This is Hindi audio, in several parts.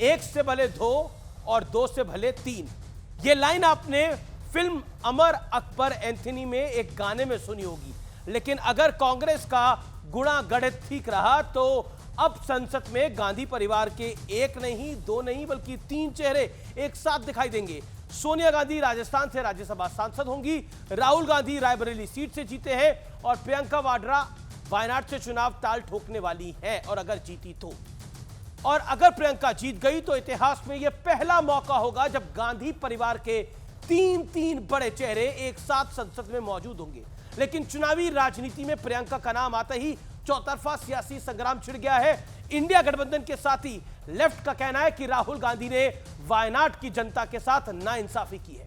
एक से भले दो और दो से भले तीन। ये लाइन आपने फिल्म अमर अकबर एंथनी में एक गाने में सुनी होगी। लेकिन अगर कांग्रेस का गुणा गणित ठीक रहा तो अब संसद में गांधी परिवार के एक नहीं, दो नहीं, बल्कि तीन चेहरे एक साथ दिखाई देंगे। सोनिया गांधी राजस्थान से राज्यसभा सांसद होंगी, राहुल गांधी रायबरेली सीट से जीते हैं और प्रियंका वाड्रा वायनाड से चुनाव ताल ठोकने वाली है। और अगर जीती तो, और अगर प्रियंका जीत गई तो इतिहास में यह पहला मौका होगा जब गांधी परिवार के तीन बड़े चेहरे एक साथ संसद में मौजूद होंगे। लेकिन चुनावी राजनीति में प्रियंका का नाम आते ही चौतरफा सियासी संग्राम छिड़ गया है। इंडिया गठबंधन के साथ ही लेफ्ट का कहना है कि राहुल गांधी ने वायनाड की जनता के साथ नाइंसाफी की है।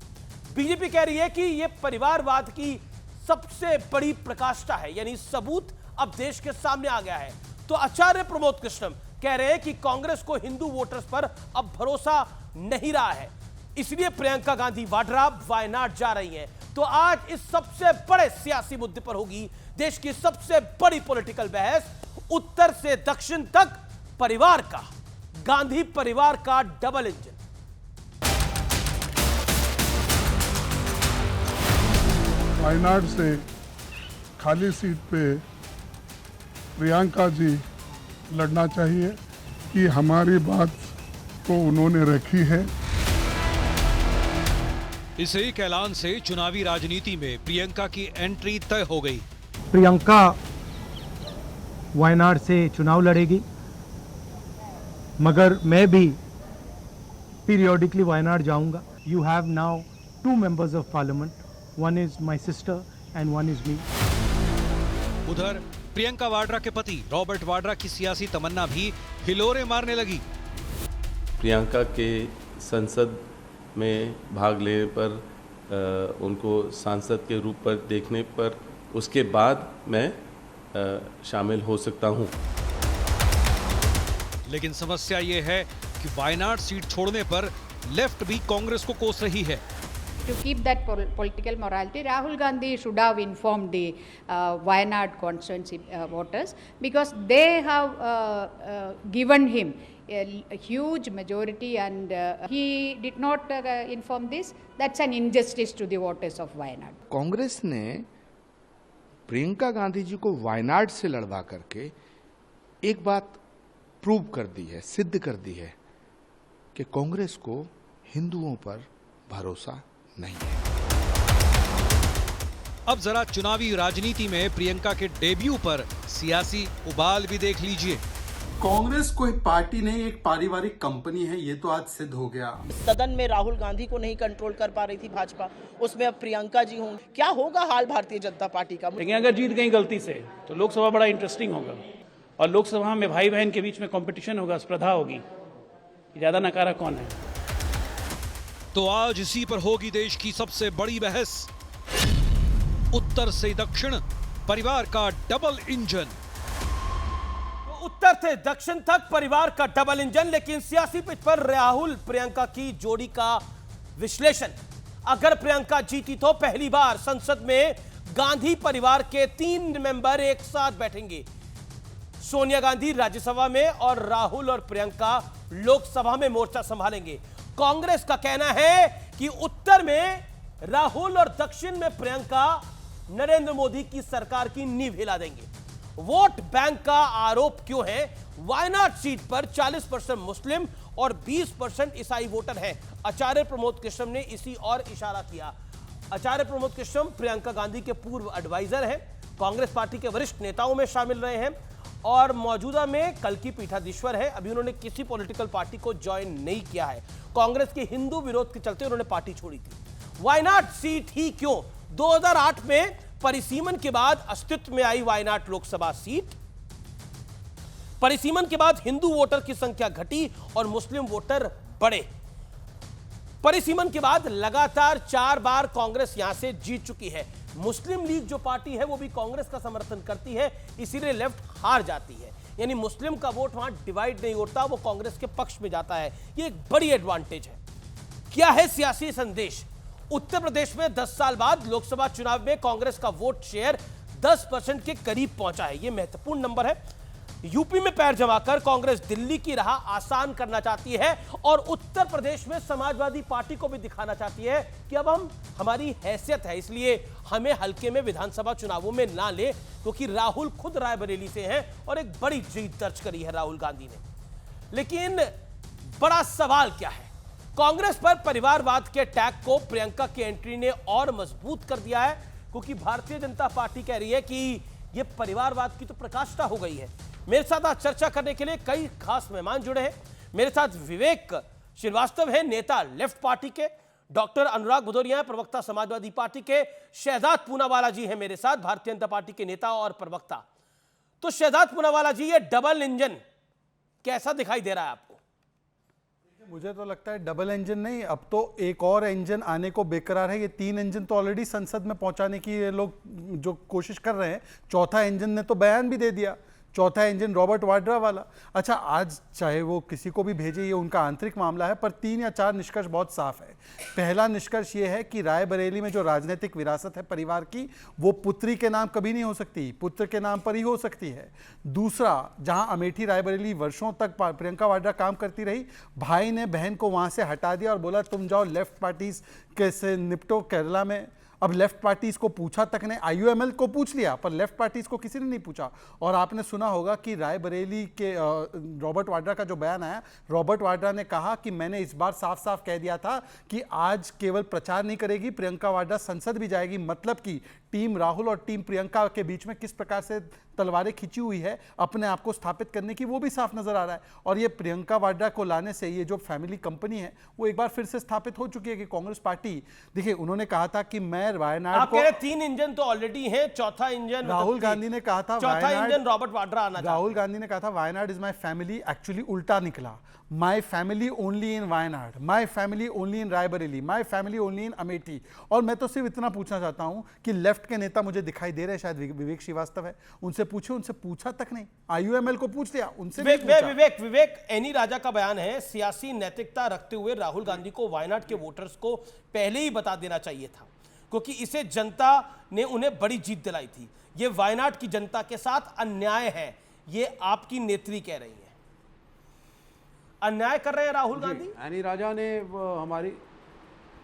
बीजेपी कह रही है कि यह परिवारवाद की सबसे बड़ी प्रकाष्ठा है, यानी सबूत अब देश के सामने आ गया है। तो आचार्य प्रमोद कृष्णम कह रहे हैं कि कांग्रेस को हिंदू वोटर्स पर अब भरोसा नहीं रहा है, इसलिए प्रियंका गांधी वाड्रा वायनाड जा रही हैं। तो आज इस सबसे बड़े सियासी मुद्दे पर होगी देश की सबसे बड़ी पॉलिटिकल बहस। उत्तर से दक्षिण तक परिवार का, गांधी परिवार का डबल इंजन। वायनाड से खाली सीट पे प्रियंका जी लड़ना चाहिए कि हमारी बात को उन्होंने रखी है। इस एक ऐलान से चुनावी राजनीति में प्रियंका की एंट्री तय हो गई। प्रियंका वायनाड से चुनाव लड़ेगी, मगर मैं भी पीरियोडिकली वायनाड जाऊंगा। You have now 2 members of parliament, one is my sister and one is me। उधर प्रियंका वाड्रा के पति रॉबर्ट वाड्रा की सियासी तमन्ना भी हिलोरे मारने लगी। प्रियंका के संसद में भाग लेने पर, उनको सांसद के रूप पर देखने पर, उसके बाद मैं शामिल हो सकता हूं। लेकिन समस्या ये है कि वायनाड सीट छोड़ने पर लेफ्ट भी कांग्रेस को कोस रही है। To keep that political morality, Rahul Gandhi should have informed the Wayanad constituency voters, because they have given him a huge majority and he did not inform this. That's an injustice to the voters of Wayanad. Congress ने प्रियंका गांधी जी को वायनाड से लड़वा करके एक बात प्रूव कर दी है, सिद्ध कर दी है कि कांग्रेस को हिंदुओं पर भरोसा नहीं है। अब जरा चुनावी राजनीति में प्रियंका के डेब्यू पर सियासी उबाल भी देख लीजिए। कांग्रेस कोई पार्टी नहीं, एक पारिवारिक कंपनी है, ये तो आज सिद्ध हो गया। सदन में राहुल गांधी को नहीं कंट्रोल कर पा रही थी भाजपा, उसमें अब प्रियंका जी होंगी। क्या होगा हाल भारतीय जनता पार्टी का? लेकिन अगर जीत गई गलती से तो लोकसभा बड़ा इंटरेस्टिंग होगा, और लोकसभा में भाई बहन के बीच में कंपटीशन होगा, स्पर्धा होगी, ज्यादा नकारा कौन है। तो आज इसी पर होगी देश की सबसे बड़ी बहस। उत्तर से दक्षिण परिवार का डबल इंजन। तो उत्तर से दक्षिण तक परिवार का डबल इंजन। लेकिन सियासी पिच पर राहुल प्रियंका की जोड़ी का विश्लेषण। अगर प्रियंका जीती तो पहली बार संसद में गांधी परिवार के 3 मेंबर एक साथ बैठेंगे। सोनिया गांधी राज्यसभा में और राहुल और प्रियंका लोकसभा में मोर्चा संभालेंगे। कांग्रेस का कहना है कि उत्तर में राहुल और दक्षिण में प्रियंका नरेंद्र मोदी की सरकार की नींव हिला देंगे। वोट बैंक का आरोप क्यों है? वायनाड सीट पर 40% मुस्लिम और 20% ईसाई वोटर हैं। आचार्य प्रमोद कृष्णम ने इसी और इशारा किया। आचार्य प्रमोद कृष्णम प्रियंका गांधी के पूर्व एडवाइजर हैं, कांग्रेस पार्टी के वरिष्ठ नेताओं में शामिल रहे हैं और मौजूदा में कल की पीठाधीश्वर है। अभी उन्होंने किसी पॉलिटिकल पार्टी को ज्वाइन नहीं किया है। कांग्रेस के हिंदू विरोध के चलते उन्होंने पार्टी छोड़ी थी। वायनाड सीट ही क्यों? 2008 में परिसीमन के बाद अस्तित्व में आई वायनाड लोकसभा सीट। परिसीमन के बाद हिंदू वोटर की संख्या घटी और मुस्लिम वोटर बढ़े। परिसीमन के बाद लगातार 4 बार कांग्रेस यहां से जीत चुकी है। मुस्लिम लीग जो पार्टी है वो भी कांग्रेस का समर्थन करती है, इसीलिए लेफ्ट हार जाती है। यानी मुस्लिम का वोट वहां डिवाइड नहीं होता, वो कांग्रेस के पक्ष में जाता है। ये एक बड़ी एडवांटेज है। क्या है सियासी संदेश? उत्तर प्रदेश में 10 साल बाद लोकसभा चुनाव में कांग्रेस का वोट शेयर 10% के करीब पहुंचा है। यह महत्वपूर्ण नंबर है। यूपी में पैर जमाकर कांग्रेस दिल्ली की राह आसान करना चाहती है और उत्तर प्रदेश में समाजवादी पार्टी को भी दिखाना चाहती है कि अब हमारी हैसियत है, इसलिए हमें हल्के में विधानसभा चुनावों में ना ले, क्योंकि राहुल खुद रायबरेली से हैं और एक बड़ी जीत दर्ज करी है राहुल गांधी ने। लेकिन बड़ा सवाल क्या है? कांग्रेस पर परिवारवाद के टैग को प्रियंका की एंट्री ने और मजबूत कर दिया है, क्योंकि भारतीय जनता पार्टी कह रही है कि यह परिवारवाद की तो प्रकाष्ठा हो गई है। मेरे साथ आज चर्चा करने के लिए कई खास मेहमान जुड़े हैं। मेरे साथ विवेक श्रीवास्तव है, नेता लेफ्ट पार्टी के, डॉक्टर अनुराग भदौरिया है, प्रवक्ता समाजवादी पार्टी के, शहजाद पूनावाला जी हैं मेरे साथ, भारतीय जनता पार्टी के नेता और प्रवक्ता। तो शहजाद पूनावाला जी, ये डबल इंजन कैसा दिखाई दे रहा है आपको? मुझे तो लगता है डबल इंजन नहीं, अब तो एक और इंजन आने को बेकरार है। ये 3 इंजन तो ऑलरेडी संसद में पहुंचाने की ये लोग जो कोशिश कर रहे हैं, चौथा इंजन ने तो बयान भी दे दिया, चौथा इंजन रॉबर्ट वाड्रा वाला। अच्छा, आज चाहे वो किसी को भी भेजे, ये उनका आंतरिक मामला है, पर 3 या 4 निष्कर्ष बहुत साफ है। पहला निष्कर्ष ये है कि रायबरेली में जो राजनीतिक विरासत है परिवार की, वो पुत्री के नाम कभी नहीं हो सकती, पुत्र के नाम पर ही हो सकती है। दूसरा, जहां अमेठी रायबरेली वर्षों तक प्रियंका वाड्रा काम करती रही, भाई ने बहन को वहां से हटा दिया और बोला तुम जाओ लेफ्ट पार्टीज कैसे निपटो केरला में। अब लेफ्ट पार्टीज को पूछा तक ने, आईयूएमएल को पूछ लिया पर लेफ्ट पार्टीज को किसी ने नहीं पूछा। और आपने सुना होगा कि रायबरेली के रॉबर्ट वाड्रा का जो बयान आया, रॉबर्ट वाड्रा ने कहा कि मैंने इस बार साफ साफ कह दिया था कि आज केवल प्रचार नहीं करेगी प्रियंका वाड्रा, संसद भी जाएगी। मतलब कि टीम राहुल और टीम प्रियंका के बीच में किस प्रकार से तलवारें खींची हुई है अपने आप को स्थापित करने की, वो भी साफ नजर आ रहा है। और ये प्रियंका वाड्रा को लाने से ये जो फैमिली कंपनी है वो एक बार फिर से स्थापित हो चुकी है कि कांग्रेस पार्टी, देखिए उन्होंने कहा था कि मैं वायनाड को, 3 इंजन तो ऑलरेडी है, चौथा इंजन राहुल गांधी ने कहा था, चौथा इंजन रॉबर्ट वाड्रा आना। राहुल गांधी ने कहा था Wayanad is my family, actually उल्टा निकला। My family only in Wayanad, my family only in Raebareli, my family only in Amethi. और मैं तो सिर्फ इतना पूछना चाहता हूं कि लेफ्ट के नेता मुझे दिखाई दे रहे हैं, शायद विवेक श्रीवास्तव है, उनसे पूछे, उनसे पूछा तक नहीं। आईयूएमएल को पूछ लिया, उनसे विवेक एनी राजा का बयान है, सियासी नैतिकता रखते हुए राहुल गांधी को वायनाड के वोटर्स को पहले ही बता देना चाहिए था, क्योंकि इसे जनता ने उन्हें बड़ी जीत दिलाई थी। ये वायनाड की जनता के साथ अन्याय है, ये आपकी नेत्री कह रही है। अन्याय कर रहे हैं राहुल गांधी। एनी राजा ने हमारी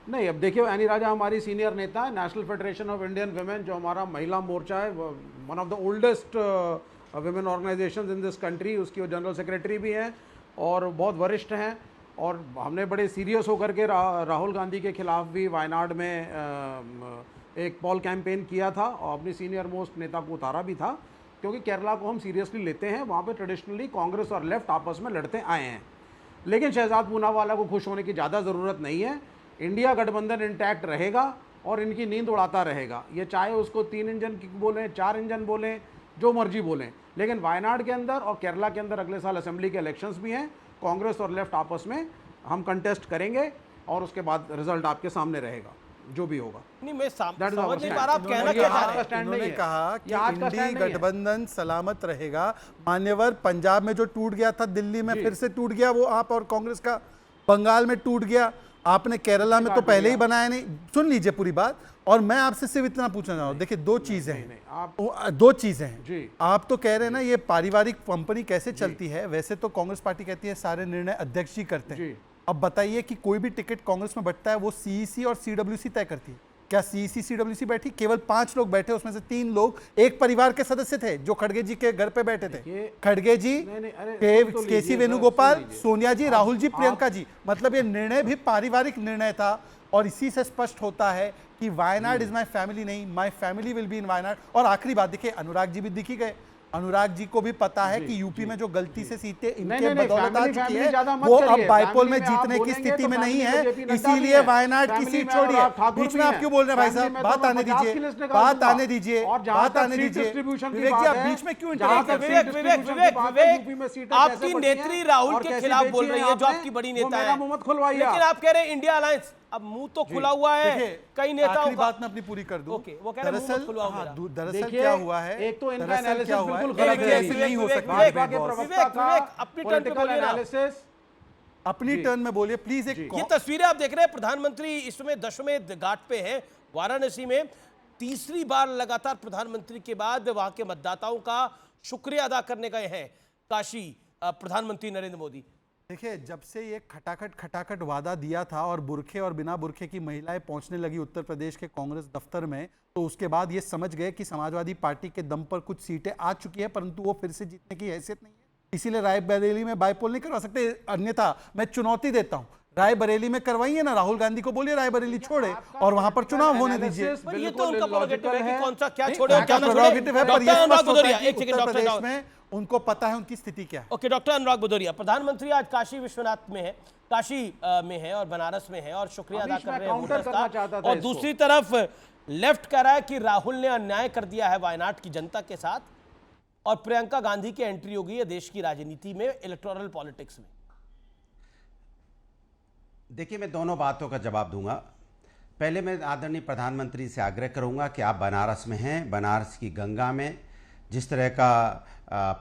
नहीं, अब देखिए एनी राजा हमारी सीनियर नेता है, national federation of Indian women जो हमारा महिला मोर्चा है, one of the oldest women organisations in this country, उसकी वो जनरल सेक्रेटरी भी हैं और बहुत वरिष्ठ हैं। और हमने बड़े सीरियस होकर के राहुल गांधी के खिलाफ भी वायनाड में एक पॉल कैंपेन किया था और अपनी सीनियर मोस्ट नेता को उतारा भी था, क्योंकि केरला को हम सीरियसली लेते हैं। वहाँ पे ट्रेडिशनली कांग्रेस और लेफ्ट आपस में लड़ते आए हैं। लेकिन शहजाद पूनावाला को खुश होने की ज़्यादा ज़रूरत नहीं है। इंडिया गठबंधन इंटैक्ट रहेगा और इनकी नींद उड़ाता रहेगा। ये चाहे उसको 3 इंजन बोलें, 4 इंजन बोलें, जो मर्जी बोलें, लेकिन वायनाड के अंदर और केरला के अंदर अगले साल असेंबली के इलेक्शंस भी हैं। कांग्रेस और लेफ्ट आपस में हम कंटेस्ट करेंगे और उसके बाद रिजल्ट आपके सामने रहेगा, जो भी होगा। नहीं, मैं समझ नहीं पा रहा आप कहना क्या चाह रहे हैं। उन्होंने कहा कि इंडी गठबंधन सलामत रहेगा। मान्यवर, पंजाब में जो टूट गया था, दिल्ली में फिर से टूट गया, वो आप और कांग्रेस का, बंगाल में टूट गया, आपने केरला में तो पहले ही बनाया नहीं। सुन लीजिए पूरी बात, और मैं आपसे सिर्फ इतना पूछना चाहता हूँ। देखिए, दो चीजें हैं। आप तो कह रहे हैं ना ये पारिवारिक कंपनी कैसे चलती है, वैसे तो कांग्रेस पार्टी कहती है सारे निर्णय अध्यक्ष जी करते हैं। अब बताइए कि कोई भी टिकट कांग्रेस में बंटता है वो सीईसी और सीडब्ल्यूसी तय करती है। क्या सीईसी सीडब्ल्यूसी बैठी? केवल 5 लोग बैठे, उसमें से 3 लोग एक परिवार के सदस्य थे जो खड़गे जी के घर पे बैठे थे। खड़गे जी, केसी वेणुगोपाल, सोनिया जी, राहुल जी, प्रियंका जी। मतलब ये निर्णय भी पारिवारिक निर्णय था। और इसी से स्पष्ट होता है कि वायनाड इज माय फैमिली नहीं, my family will be in Wayanad. और आखिरी बात देखिए, अनुराग जी भी दिखी गए। अनुराग जी को भी पता है कि यूपी में जो गलती से सीटें इनके बदौलत आ चुकी है, वो अब बाइपोल में जीतने की स्थिति में नहीं है। इसीलिए वायनाड की सीट छोड़िए। बीच में आप क्यों बोल रहे हैं भाई साहब? बात आने दीजिए, बात आने दीजिए, बात आने दीजिए। विवेक जी, आप बीच में क्यों विवेक, आपकी नेत्री राहुल के खिलाफ बोल रही है, जो आपकी बड़ी नेता है, लेकिन आप कह रहे हैं इंडिया अलायंस। अब मुंह तो खुला हुआ है, कई नेताओं का। बात मैं अपनी पूरी कर दूं। ओके, वो कह रहे हैं मुंह खुला हुआ है। दरअसल क्या हुआ है, एक तो इनका एनालिसिस बिल्कुल गलत है, ऐसे नहीं हो सकता। विवेक अपनी टर्न पे बोलिए ना, अपनी टर्न में बोलिए प्लीज। ये तस्वीरें आप देख रहे हैं, प्रधानमंत्री इस समय दशमें घाट पे हैं वाराणसी में। तीसरी बार लगातार प्रधानमंत्री के बाद वहां के मतदाताओं का शुक्रिया अदा करने गए हैं। काशी प्रधानमंत्री नरेंद्र मोदी? देखिए, जब से ये खटाखट वादा दिया था और बुरखे और बिना बुरखे की महिलाएं पहुंचने लगी उत्तर प्रदेश के कांग्रेस दफ्तर में, तो उसके बाद ये समझ गए कि समाजवादी पार्टी के दम पर कुछ सीटें आ चुकी है, परंतु वो फिर से जीतने की हैसियत नहीं है। इसीलिए रायबरेली में बाईपोल नहीं करवा सकते। अन्यथा मैं चुनौती देता हूं, रायबरेली में करवाइए ना, राहुल गांधी को बोलिए रायबरेली छोड़े और वहां पर चुनाव होने दीजिए। ये तो उनका प्रेरोगेटिव है कि कौन सा क्या छोड़े और क्या ना छोड़े। प्रेरोगेटिव है, पर ये स्पष्ट होता है कि एक सेकंड उत्तर प्रदेश डॉक्टर में उनको पता है उनकी स्थिति क्या है। ओके, डॉक्टर अनुराग भदौरिया, प्रधानमंत्री आज काशी विश्वनाथ में है, काशी में है और बनारस में है और शुक्रिया अदा कर रहे हैं वोटर्स का। और दूसरी तरफ लेफ्ट कह रहा है कि राहुल ने अन्याय कर दिया है वायनाड की जनता के साथ और प्रियंका गांधी की एंट्री होगी है देश की राजनीति में, इलेक्टोरल पॉलिटिक्स में। देखिए, मैं दोनों बातों का जवाब दूंगा। पहले मैं आदरणीय प्रधानमंत्री से आग्रह करूंगा कि आप बनारस में हैं, बनारस की गंगा में जिस तरह का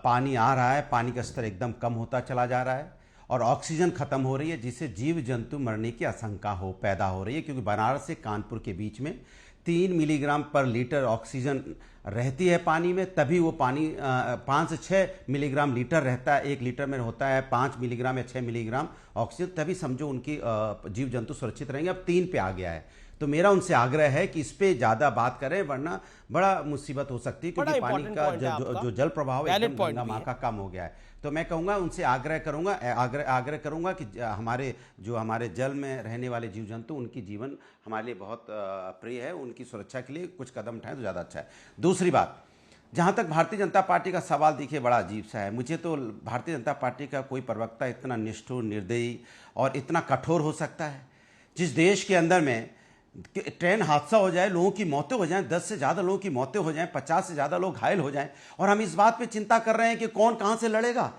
पानी आ रहा है, पानी का स्तर एकदम कम होता चला जा रहा है और ऑक्सीजन खत्म हो रही है, जिससे जीव जंतु मरने की आशंका पैदा हो रही है, क्योंकि बनारस से कानपुर के बीच में 3 मिलीग्राम पर लीटर ऑक्सीजन रहती है पानी में, तभी वो पानी 5 से 6 मिलीग्राम लीटर रहता है, 1 लीटर में होता है 5 मिलीग्राम या 6 मिलीग्राम ऑक्सीजन, तभी समझो उनकी जीव जंतु सुरक्षित रहेंगे। अब 3 पे आ गया है, तो मेरा उनसे आग्रह है कि इस पे ज़्यादा बात करें, वरना बड़ा मुसीबत हो सकती है, क्योंकि पानी का जो जल प्रभाव है गंगा माँ का कम हो गया है। तो मैं कहूँगा, उनसे आग्रह करूँगा कि हमारे जल में रहने वाले जीव जंतु, उनकी जीवन हमारे लिए बहुत प्रिय है, उनकी सुरक्षा के लिए कुछ कदम उठाएं तो ज़्यादा अच्छा है। दूसरी बात, जहाँ तक भारतीय जनता पार्टी का सवाल, देखिए बड़ा अजीब सा है। मुझे तो भारतीय जनता पार्टी का कोई प्रवक्ता इतना निष्ठुर, निर्दयी और इतना कठोर हो सकता है? जिस देश के अंदर में ट्रेन हादसा हो जाए, लोगों की मौतें हो जाएं, 10 से ज़्यादा लोगों की मौतें हो जाएं, 50 से ज़्यादा लोग घायल हो जाएं, और हम इस बात पे चिंता कर रहे हैं कि कौन कहां से लड़ेगा,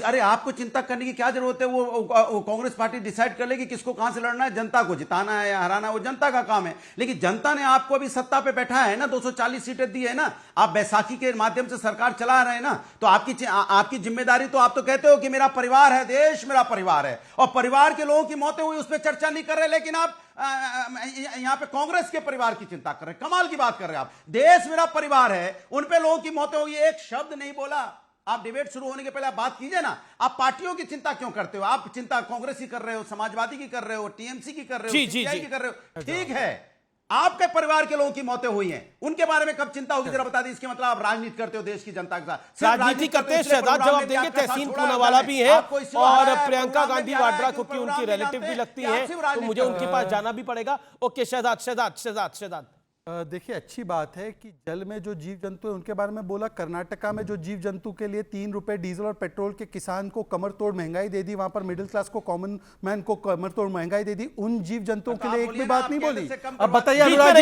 अरे आपको चिंता करने की क्या जरूरत है? वो कांग्रेस पार्टी डिसाइड कर लेगी किसको कहां से लड़ना है, जनता को जिताना है या हराना है, वो जनता का काम है। लेकिन जनता ने आपको अभी सत्ता पे बैठा है ना, 240 सीटें दी है ना, आप बैसाखी के माध्यम से सरकार चला रहे हैं ना, तो आपकी जिम्मेदारी, तो आप तो कहते हो कि मेरा परिवार है, देश मेरा परिवार है, और परिवार के लोगों की मौतें हुई उस पर चर्चा नहीं कर रहे, लेकिन आप यहां पे कांग्रेस के परिवार की चिंता कर रहे हैं। कमाल की बात कर रहे हैं आप। देश मेरा परिवार है, उन पे लोगों की मौतें हुई, एक शब्द नहीं बोला। आप डिबेट शुरू होने के पहले आप बात कीजिए ना। आप पार्टियों की चिंता क्यों करते हो? आप चिंता कांग्रेस की कर रहे हो, समाजवादी की कर रहे हो, टीएमसी की कर रहे हो, सीपीआई की कर रहे हो। ठीक है, आपके परिवार के लोगों की मौतें हुई हैं, उनके बारे में कब चिंता होगी जरा बता दीजिए। इसके मतलब आप राजनीति करते हो देश की जनता के साथ, राजनीति करते हैं। शहजाद जवाब देंगे। तहसीन पूनावाला भी है और प्रियंका गांधी वाड्रा, क्योंकि उनकी रिलेटिव भी लगती है, तो मुझे उनके पास जाना भी पड़ेगा। ओके, शहजाद देखिए, अच्छी बात है कि जल में जो जीव जंतु है उनके बारे में बोला। कर्नाटका में जो जीव जंतु के लिए 3 रुपए डीजल और पेट्रोल के किसान को कमर तोड़ महंगाई दे दी, वहां पर मिडिल क्लास को, कॉमन मैन को कमर तोड़ महंगाई दे दी, उन जीव जंतुओं के लिए एक भी बात नहीं बोली। अब बताइए, अनुराग